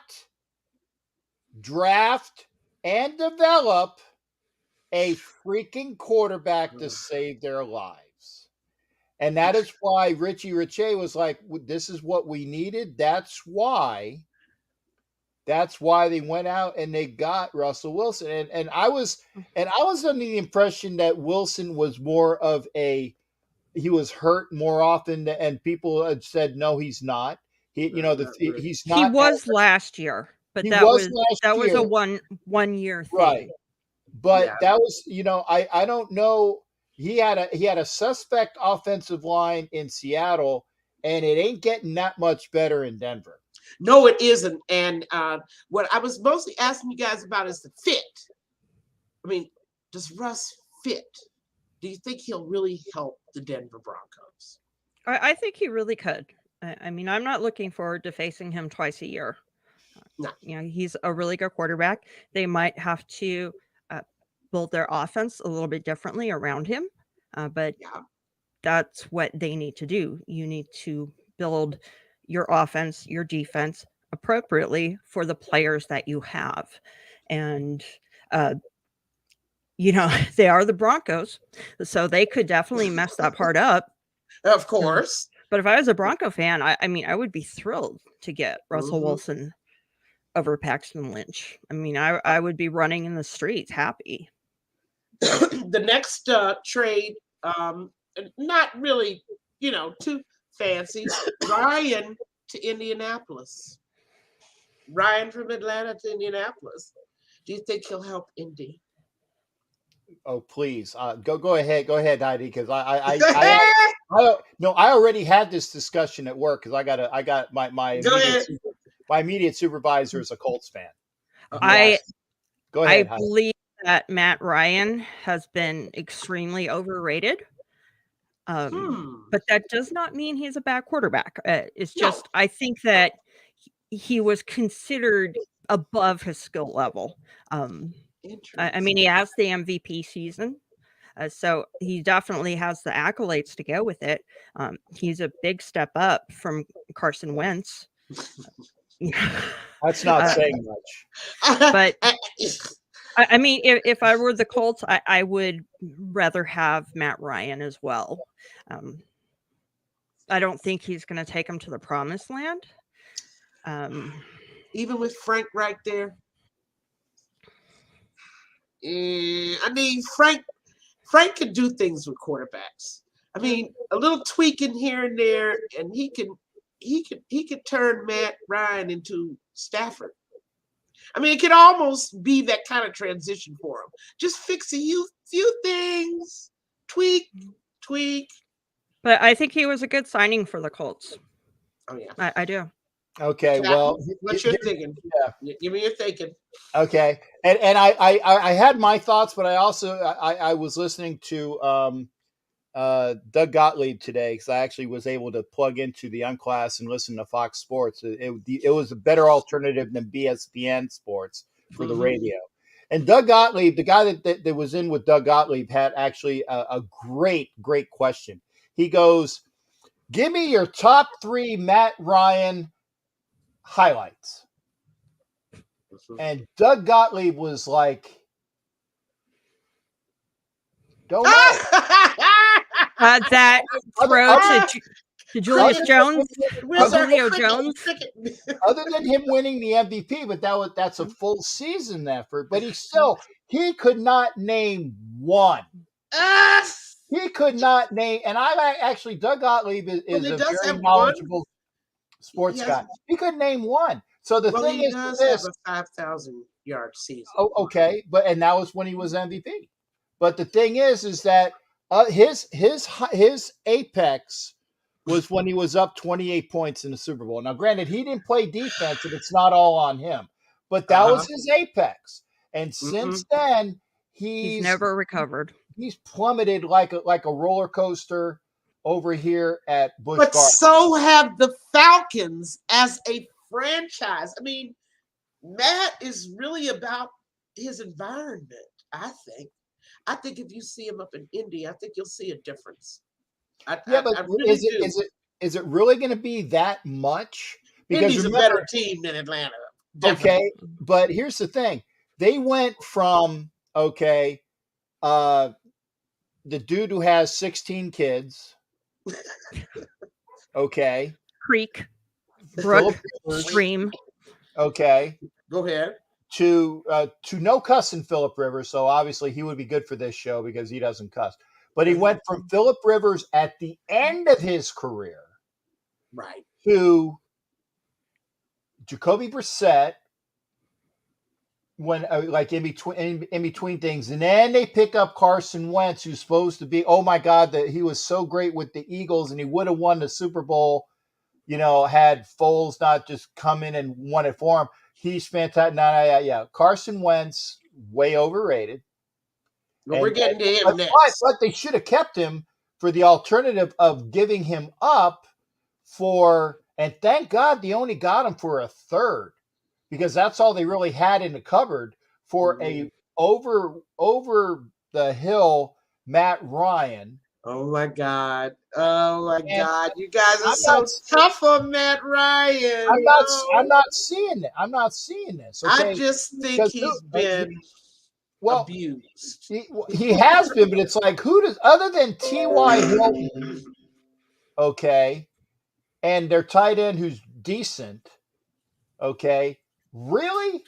draft and develop a freaking quarterback to save their lives. And that is why Richie Richey was like, this is what we needed. That's why they went out and they got Russell Wilson. And I was under the impression that Wilson was more of he was hurt more often, and people had said, no, he's not. He's not. He was last year, but that was a one year thing. Right. But that was, I don't know. He had a suspect offensive line in Seattle, and it ain't getting that much better in Denver. No, it isn't. And what I was mostly asking you guys about is the fit. I mean, does Russ fit? Do you think he'll really help the Denver Broncos? I think he really could. I mean, I'm not looking forward to facing him twice a year. No. He's a really good quarterback. They might have to build their offense a little bit differently around him, but that's what they need to do. You need to build your offense, your defense appropriately for the players that you have. And they are the Broncos, so they could definitely mess that part up. Of course. But if I was a Bronco fan, I would be thrilled to get Russell Wilson over Paxton Lynch. I mean, I would be running in the streets happy. The next trade, not really, too fancy. Ryan to Indianapolis. Ryan from Atlanta to Indianapolis. Do you think he'll help Indy? Oh, please, go ahead, Heidi, because I already had this discussion at work because I got my immediate supervisor is a Colts fan. Go ahead. I believe that Matt Ryan has been extremely overrated. But that does not mean he's a bad quarterback. It's just I think that he was considered above his skill level. I mean, he has the MVP season, so he definitely has the accolades to go with it. He's a big step up from Carson Wentz. That's not saying much. But I mean, if I were the Colts, I would rather have Matt Ryan as well. I don't think he's going to take him to the promised land. Even with Frank right there. I mean, Frank can do things with quarterbacks. I mean, a little tweaking here and there, and he could turn Matt Ryan into Stafford. I mean, it could almost be that kind of transition for him. Just fix a few things, tweak. But I think he was a good signing for the Colts. Oh yeah, I do. Okay, well, what's your thinking? Yeah, give me your thinking. Okay, and I had my thoughts, but I also I was listening to Doug Gottlieb today because I actually was able to plug into the Unclass and listen to Fox Sports. It was a better alternative than BSBN Sports for the radio. And Doug Gottlieb, the guy that was in with Doug Gottlieb, had actually a great question. He goes, "Give me your top 3 Matt Ryan highlights." And Doug Gottlieb was like, Don't know. That throw to Julius Jones, Where's our Julio cricket? Jones. Other than him winning the MVP, but that's a full season effort. But he could not name one. He could not name, and I actually Doug Gottlieb is a very knowledgeable sports guy. He couldn't name one. So the thing he is, does this, have a 5,000-yard season. oh, okay, and that was when he was MVP. But the thing is that his apex was when he was up 28 points in the Super Bowl. Now, granted, he didn't play defense, and it's not all on him, but that was his apex. And since then, he's never recovered. He's plummeted like a roller coaster over here at Busch But Gardens. so have the Falcons as a franchise. I mean, Matt is really about his environment, I think. I think if you see him up in Indy, I think you'll see a difference. I really is it really going to be that much? Because Indy's a better team than Atlanta. Definitely. Okay, but here's the thing. They went from, the dude who has 16 kids, Creek, Brook, Stream. Okay. Go ahead. To no cussing Phillip Rivers, so obviously he would be good for this show because he doesn't cuss. But he went from Phillip Rivers at the end of his career, right, to Jacoby Brissett when like in between things, and then they pick up Carson Wentz, who's supposed to be, oh my God, that he was so great with the Eagles and he would have won the Super Bowl, had Foles not just come in and won it for him. He's fantastic. Yeah. Carson Wentz, way overrated. Well, we're getting to him next. But they should have kept him for the alternative of giving him up and thank God they only got him for a third, because that's all they really had in the cupboard for a over the hill Matt Ryan. Oh my God. You guys are so tough on Matt Ryan. I'm not seeing it. I'm not seeing this. Okay? I just think he's been abused. He has been, but it's like, who does, other than T.Y. Hilton, and their tight end who's decent, really?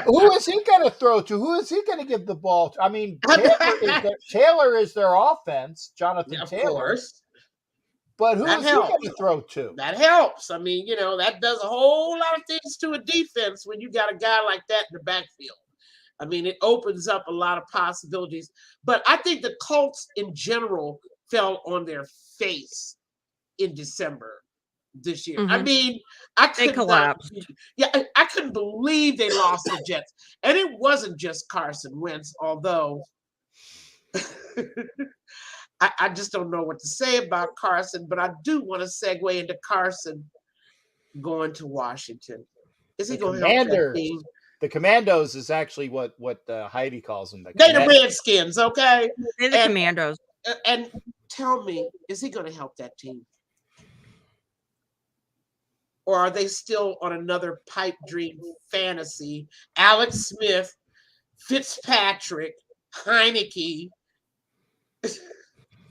Who is he going to throw to? Who is he going to give the ball to? I mean, Taylor is their offense, Jonathan Taylor. Course. But who is he going to throw to? That helps. I mean, that does a whole lot of things to a defense when you got a guy like that in the backfield. I mean, it opens up a lot of possibilities. But I think the Colts in general fell on their face in December this year. I mean, They collapsed. I couldn't believe they lost the Jets. And it wasn't just Carson Wentz, although I just don't know what to say about Carson, but I do want to segue into Carson going to Washington. Is he going to help that team? The Commandos is actually what Heidi calls them. They're the Redskins, okay? They're the Commandos. And tell me, is he going to help that team? Or are they still on another pipe dream fantasy? Alex Smith, Fitzpatrick, Heineke.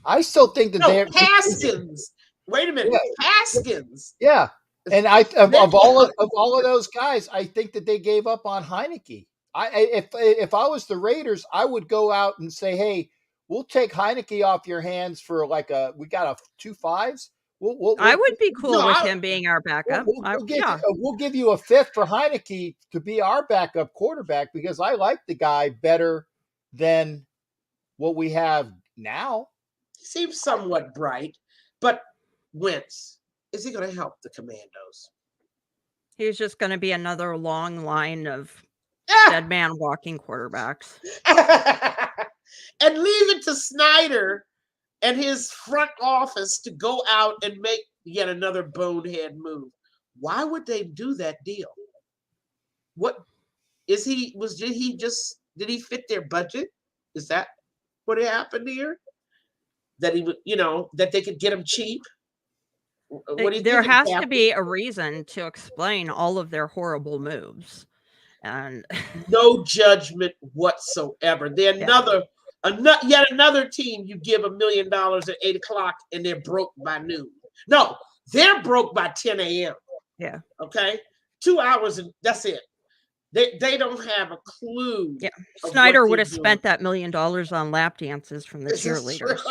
I still think that they're Haskins. Wait a minute, Haskins. Yeah, and of all of those guys, I think that they gave up on Heineke. If I was the Raiders, I would go out and say, hey, we'll take Heineke off your hands for we got 2 5s. I would be cool with him being our backup. We'll give you a 5th for Heineke to be our backup quarterback, because I like the guy better than what we have now. He seems somewhat bright, but Wentz, is he going to help the Commandos? He's just going to be another long line of dead man walking quarterbacks. And leave it to Snyder and his front office to go out and make yet another bonehead move. Why would they do that deal? Did he fit their budget? Is that what happened here? That he would, that they could get him cheap? There has to be a reason to explain all of their horrible moves. And no judgment whatsoever. They're another Yet another team, you give $1 million at 8 o'clock and they're broke by noon. No, they're broke by 10 a.m. Yeah. Okay. 2 hours and that's it. They don't have a clue. Yeah. of Snyder what would they're have spent doing. that $1 million on lap dances from the This is true. cheerleaders.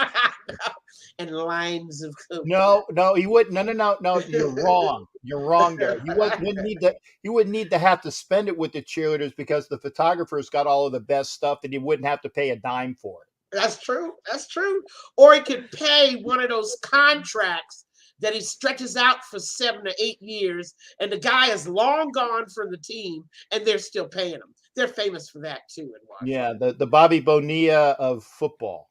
And lines of No, he wouldn't. No. You're wrong. You're wrong there. Wouldn't need to. He wouldn't need to have to spend it with the cheerleaders because the photographers got all of the best stuff, and he wouldn't have to pay a dime for it. That's true. That's true. Or he could pay one of those contracts that he stretches out for 7 to 8 years, and the guy is long gone from the team, and they're still paying him. They're famous for that too in Washington. Yeah, the Bobby Bonilla of football.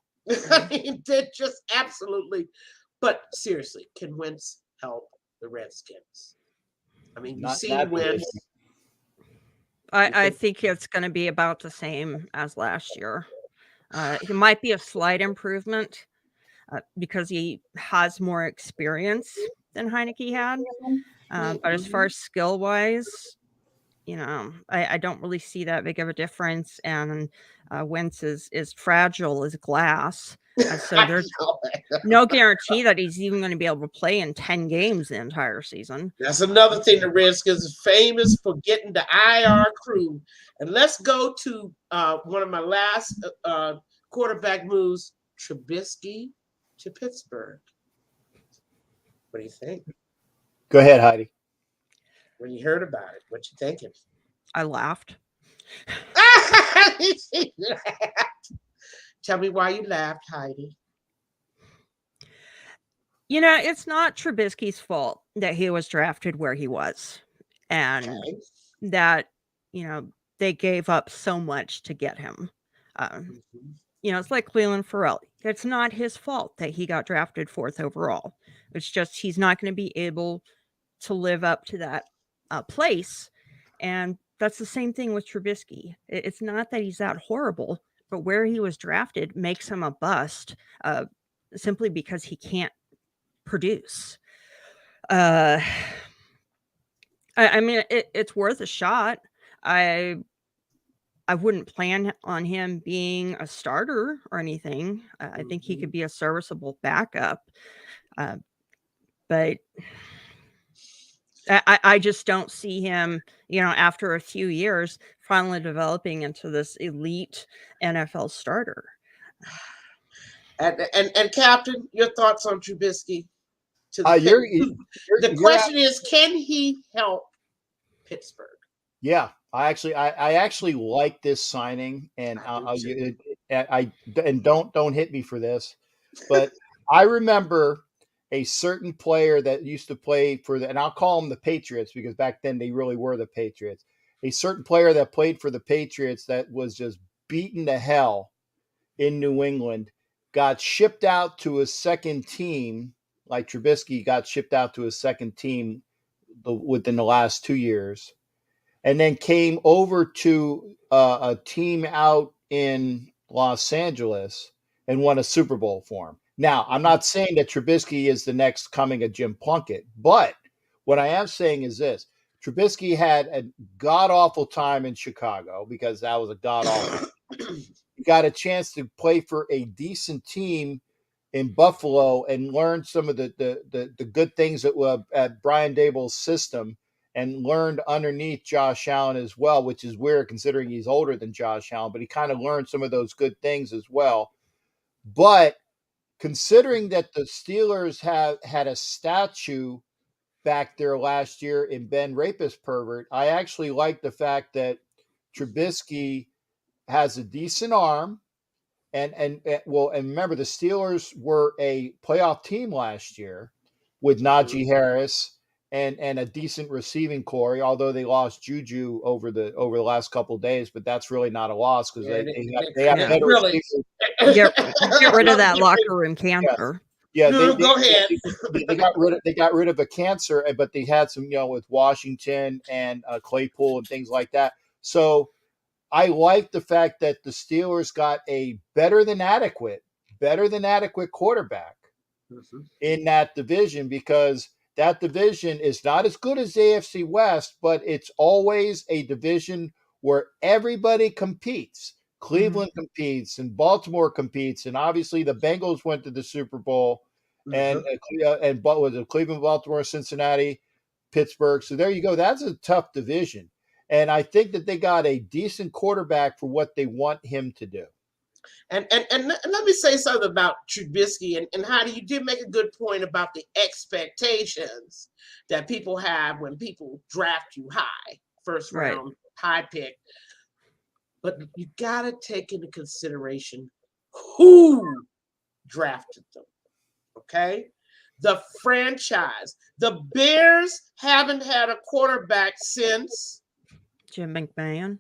I mean, they're just absolutely. But seriously, can Wentz help the Redskins? I mean, you see Wentz. I think it's going to be about the same as last year. He might be a slight improvement because he has more experience than Heineke had. But as far as skill wise, I don't really see that big of a difference. And Wentz is fragile as glass. So there's no guarantee that he's even going to be able to play in 10 games the entire season. That's another thing the Redskins is famous for getting the IR crew. And let's go to one of my last quarterback moves, Trubisky to Pittsburgh. What do you think? Go ahead, Heidi. When you heard about it, what you thinking? I laughed. She laughed. Tell me why you laughed, Heidi. It's not Trubisky's fault that he was drafted where he was. And that, they gave up so much to get him. It's like Cleveland Farrell. It's not his fault that he got drafted 4th overall. It's just he's not going to be able to live up to that place. And that's the same thing with Trubisky. It's not that he's that horrible, but where he was drafted makes him a bust simply because he can't produce. I mean, it's worth a shot. I wouldn't plan on him being a starter or anything. I think he could be a serviceable backup. But I just don't see him, after a few years, finally developing into this elite NFL starter. And Captain, your thoughts on Trubisky? The question is, can he help Pittsburgh? Yeah, I actually like this signing, and don't hit me for this, but I remember a certain player that used to play for and I'll call them the Patriots because back then they really were the Patriots. A certain player that played for the Patriots that was just beaten to hell in New England got shipped out to his second team, like Trubisky got shipped out to his second team within the last 2 years, and then came over to a team out in Los Angeles and won a Super Bowl for him. Now, I'm not saying that Trubisky is the next coming of Jim Plunkett, but what I am saying is this. Trubisky had a god-awful time in Chicago because that was a god-awful. He got a chance to play for a decent team in Buffalo and learn some of the good things at Brian Daboll's system and learned underneath Josh Allen as well, which is weird considering he's older than Josh Allen, but he kind of learned some of those good things as well. But considering that the Steelers have had a statue back there last year in Ben Rapist Pervert, I actually like the fact that Trubisky has a decent arm. And remember, the Steelers were a playoff team last year with Najee Harris and a decent receiving core, although they lost Juju over the last couple of days, but that's really not a loss because they have better really get rid of that locker room cancer. Yeah, go ahead. They got rid of a cancer, but they had some, with Washington and Claypool and things like that. So I like the fact that the Steelers got a better than adequate quarterback in that division, because that division is not as good as the AFC West, but it's always a division where everybody competes. Cleveland competes, and Baltimore competes, and obviously the Bengals went to the Super Bowl, and what was it? Cleveland, Baltimore, Cincinnati, Pittsburgh. So there you go. That's a tough division, and I think that they got a decent quarterback for what they want him to do. And let me say something about Trubisky and Heidi, you did make a good point about the expectations that people have when people draft you high, first round, high pick. But you got to take into consideration who drafted them, okay? The franchise. The Bears haven't had a quarterback since Jim McMahon.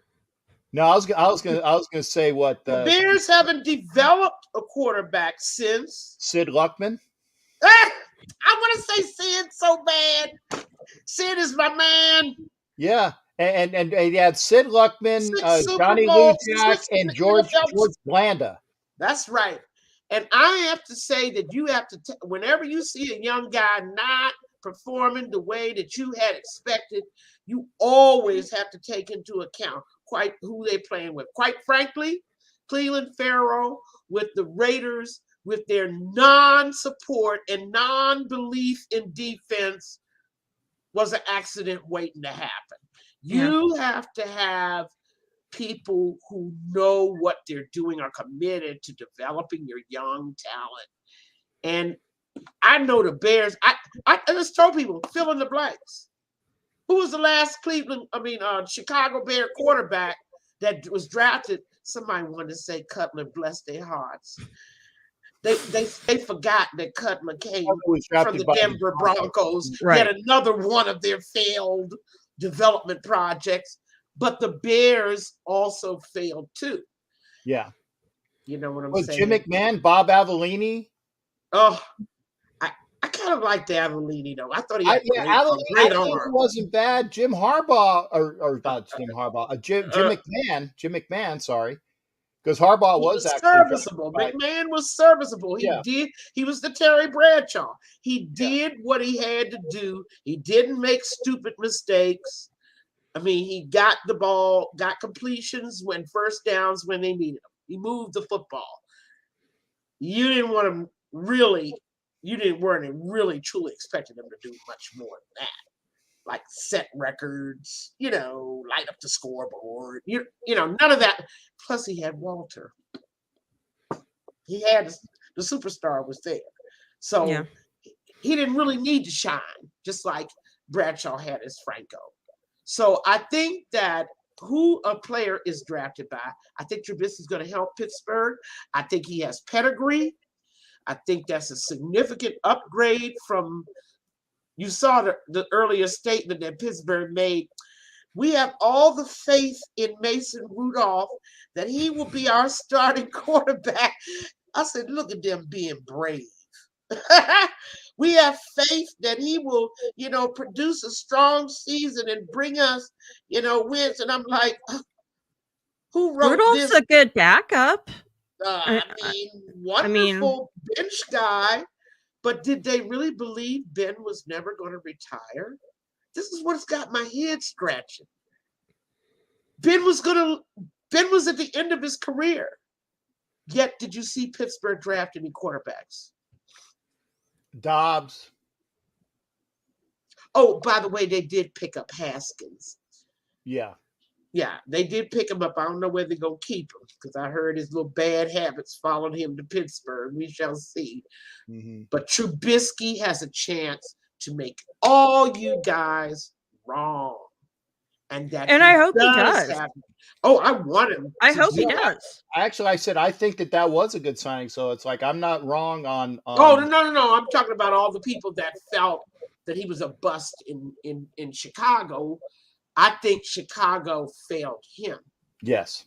No, I was gonna say what the Bears haven't developed a quarterback since Sid Luckman. I want to say Sid so bad. Sid is my man. Yeah, and he had Sid Luckman, Johnny Lujack, and George Blanda. That's right. And I have to say that you have to, whenever you see a young guy not performing the way that you had expected, you always have to take into account quite who they playing with. Quite frankly, Cleveland Farrell with the Raiders, with their non-support and non-belief in defense, was an accident waiting to happen. You have to have people who know what they're doing, are committed to developing your young talent. And I know the Bears, I just told people, fill in the blanks. Who was the last Chicago Bear quarterback that was drafted? Somebody wanted to say Cutler, bless their hearts. They forgot that Cutler came from the Denver Broncos. Right. Yet another one of their failed development projects. But the Bears also failed too. Yeah. You know what I'm saying? Jim McMahon, Bob Avellini. Oh, I kind of liked Avellini though. I thought he had great arm. Wasn't bad. Jim Harbaugh, or not Jim Harbaugh, Jim McMahon, sorry. Because Harbaugh was actually serviceable. McMahon was serviceable. He was the Terry Bradshaw. He did what he had to do. He didn't make stupid mistakes. I mean, he got the ball, got completions when first downs when they needed them. He moved the football. You weren't really truly expecting him to do much more than that. Like set records, light up the scoreboard, none of that. Plus he had Walter. He had the superstar was there. So he didn't really need to shine, just like Bradshaw had his Franco. So I think that who a player is drafted by, I think Trubisky is going to help Pittsburgh. I think he has pedigree. I think that's a significant upgrade from, you saw the earlier statement that Pittsburgh made. We have all the faith in Mason Rudolph that he will be our starting quarterback. I said, look at them being brave. We have faith that he will, produce a strong season and bring us, wins. And I'm like, who wrote Rudolph's this? A good backup. Wonderful bench guy. But did they really believe Ben was never going to retire? This is what's got my head scratching. Ben was at the end of his career. Yet, did you see Pittsburgh draft any quarterbacks? Dobbs. Oh, by the way, they did pick up Haskins. Yeah. Yeah, they did pick him up. I don't know whether they're going to keep him because I heard his little bad habits followed him to Pittsburgh. We shall see. Mm-hmm. But Trubisky has a chance to make all you guys wrong. And I hope he does. I want him. I hope he does. Actually, I said I think that was a good signing. So it's like I'm not wrong on. Oh no! I'm talking about all the people that felt that he was a bust in Chicago. I think Chicago failed him. Yes.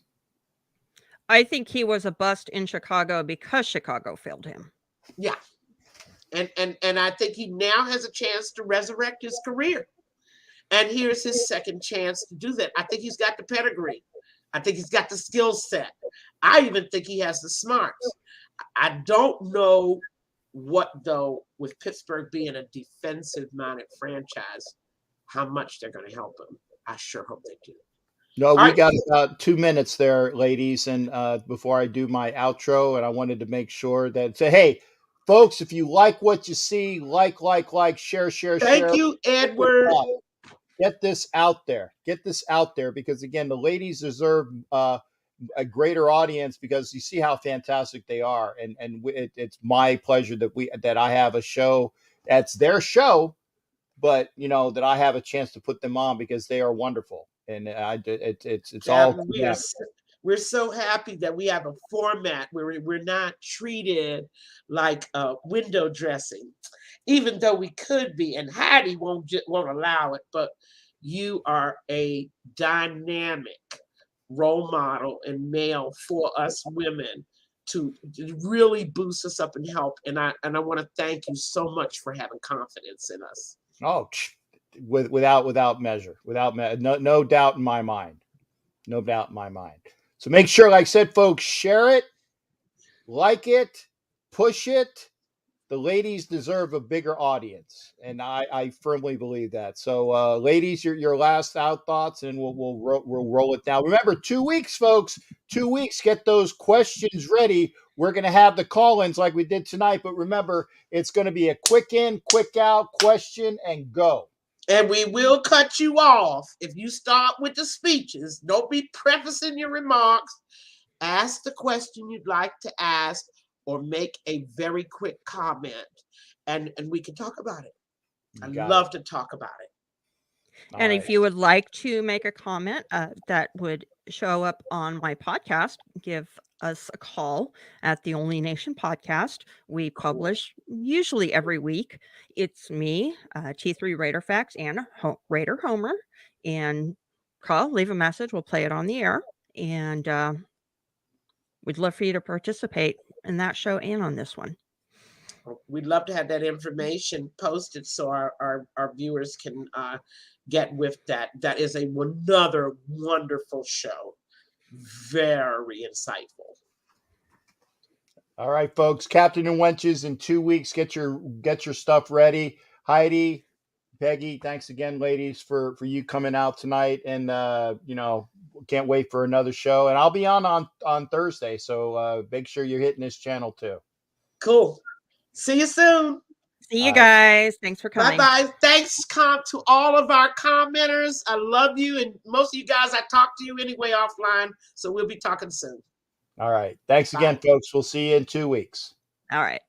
I think he was a bust in Chicago because Chicago failed him. Yeah. And I think he now has a chance to resurrect his career. And here's his second chance to do that. I think he's got the pedigree. I think he's got the skill set. I even think he has the smarts. I don't know what, though, with Pittsburgh being a defensive-minded franchise, how much they're going to help him. I sure hope they do. No, we right. got about 2 minutes there, ladies, and before I do my outro, and I wanted to make sure that say, hey, folks, if you like what you see, like, share, Thank you, Edward. get this out there. Get this out there because again, the ladies deserve a greater audience because you see how fantastic they are, and it's my pleasure that I have a show that's their show, but that I have a chance to put them on because they are wonderful, and it's all Captain, yeah. we're so happy that we have a format where we're not treated like window dressing, even though we could be, and Hattie won't allow it. But you are a dynamic role model and male for us women to really boost us up and help. And I want to thank you so much for having confidence in us. Oh, without measure, no doubt in my mind. No doubt in my mind. So make sure, like I said, folks, share it, like it, push it. The ladies deserve a bigger audience, and I firmly believe that. So, ladies, your last out thoughts, and we'll roll it down. Remember, 2 weeks, folks. 2 weeks. Get those questions ready. We're going to have the call-ins like we did tonight, but remember, it's going to be a quick in, quick out question, and go. And we will cut you off if you start with the speeches. Don't be prefacing your remarks. Ask the question you'd like to ask or make a very quick comment, and we can talk about it. I love to talk about it. And if you would like to make a comment that would show up on my podcast, give us a call at the Only Nation podcast. We publish usually every week. It's me, T3 Raider Facts, and Raider Homer. And call, leave a message. We'll play it on the air. And we'd love for you to participate in that show and on this one. We'd love to have that information posted so our viewers can get with that. That is another wonderful show. Very insightful. All right, folks. Captain and Wenches in 2 weeks. Get your stuff ready. Heidi, Peggy, thanks again, ladies, for you coming out tonight. And can't wait for another show. And I'll be on Thursday. So make sure you're hitting this channel too. Cool. See you soon. See you guys. Thanks for coming. Bye-bye. Thanks to all of our commenters. I love you. And most of you guys, I talk to you anyway offline. So we'll be talking soon. All right. Thanks again, folks. We'll see you in 2 weeks. All right.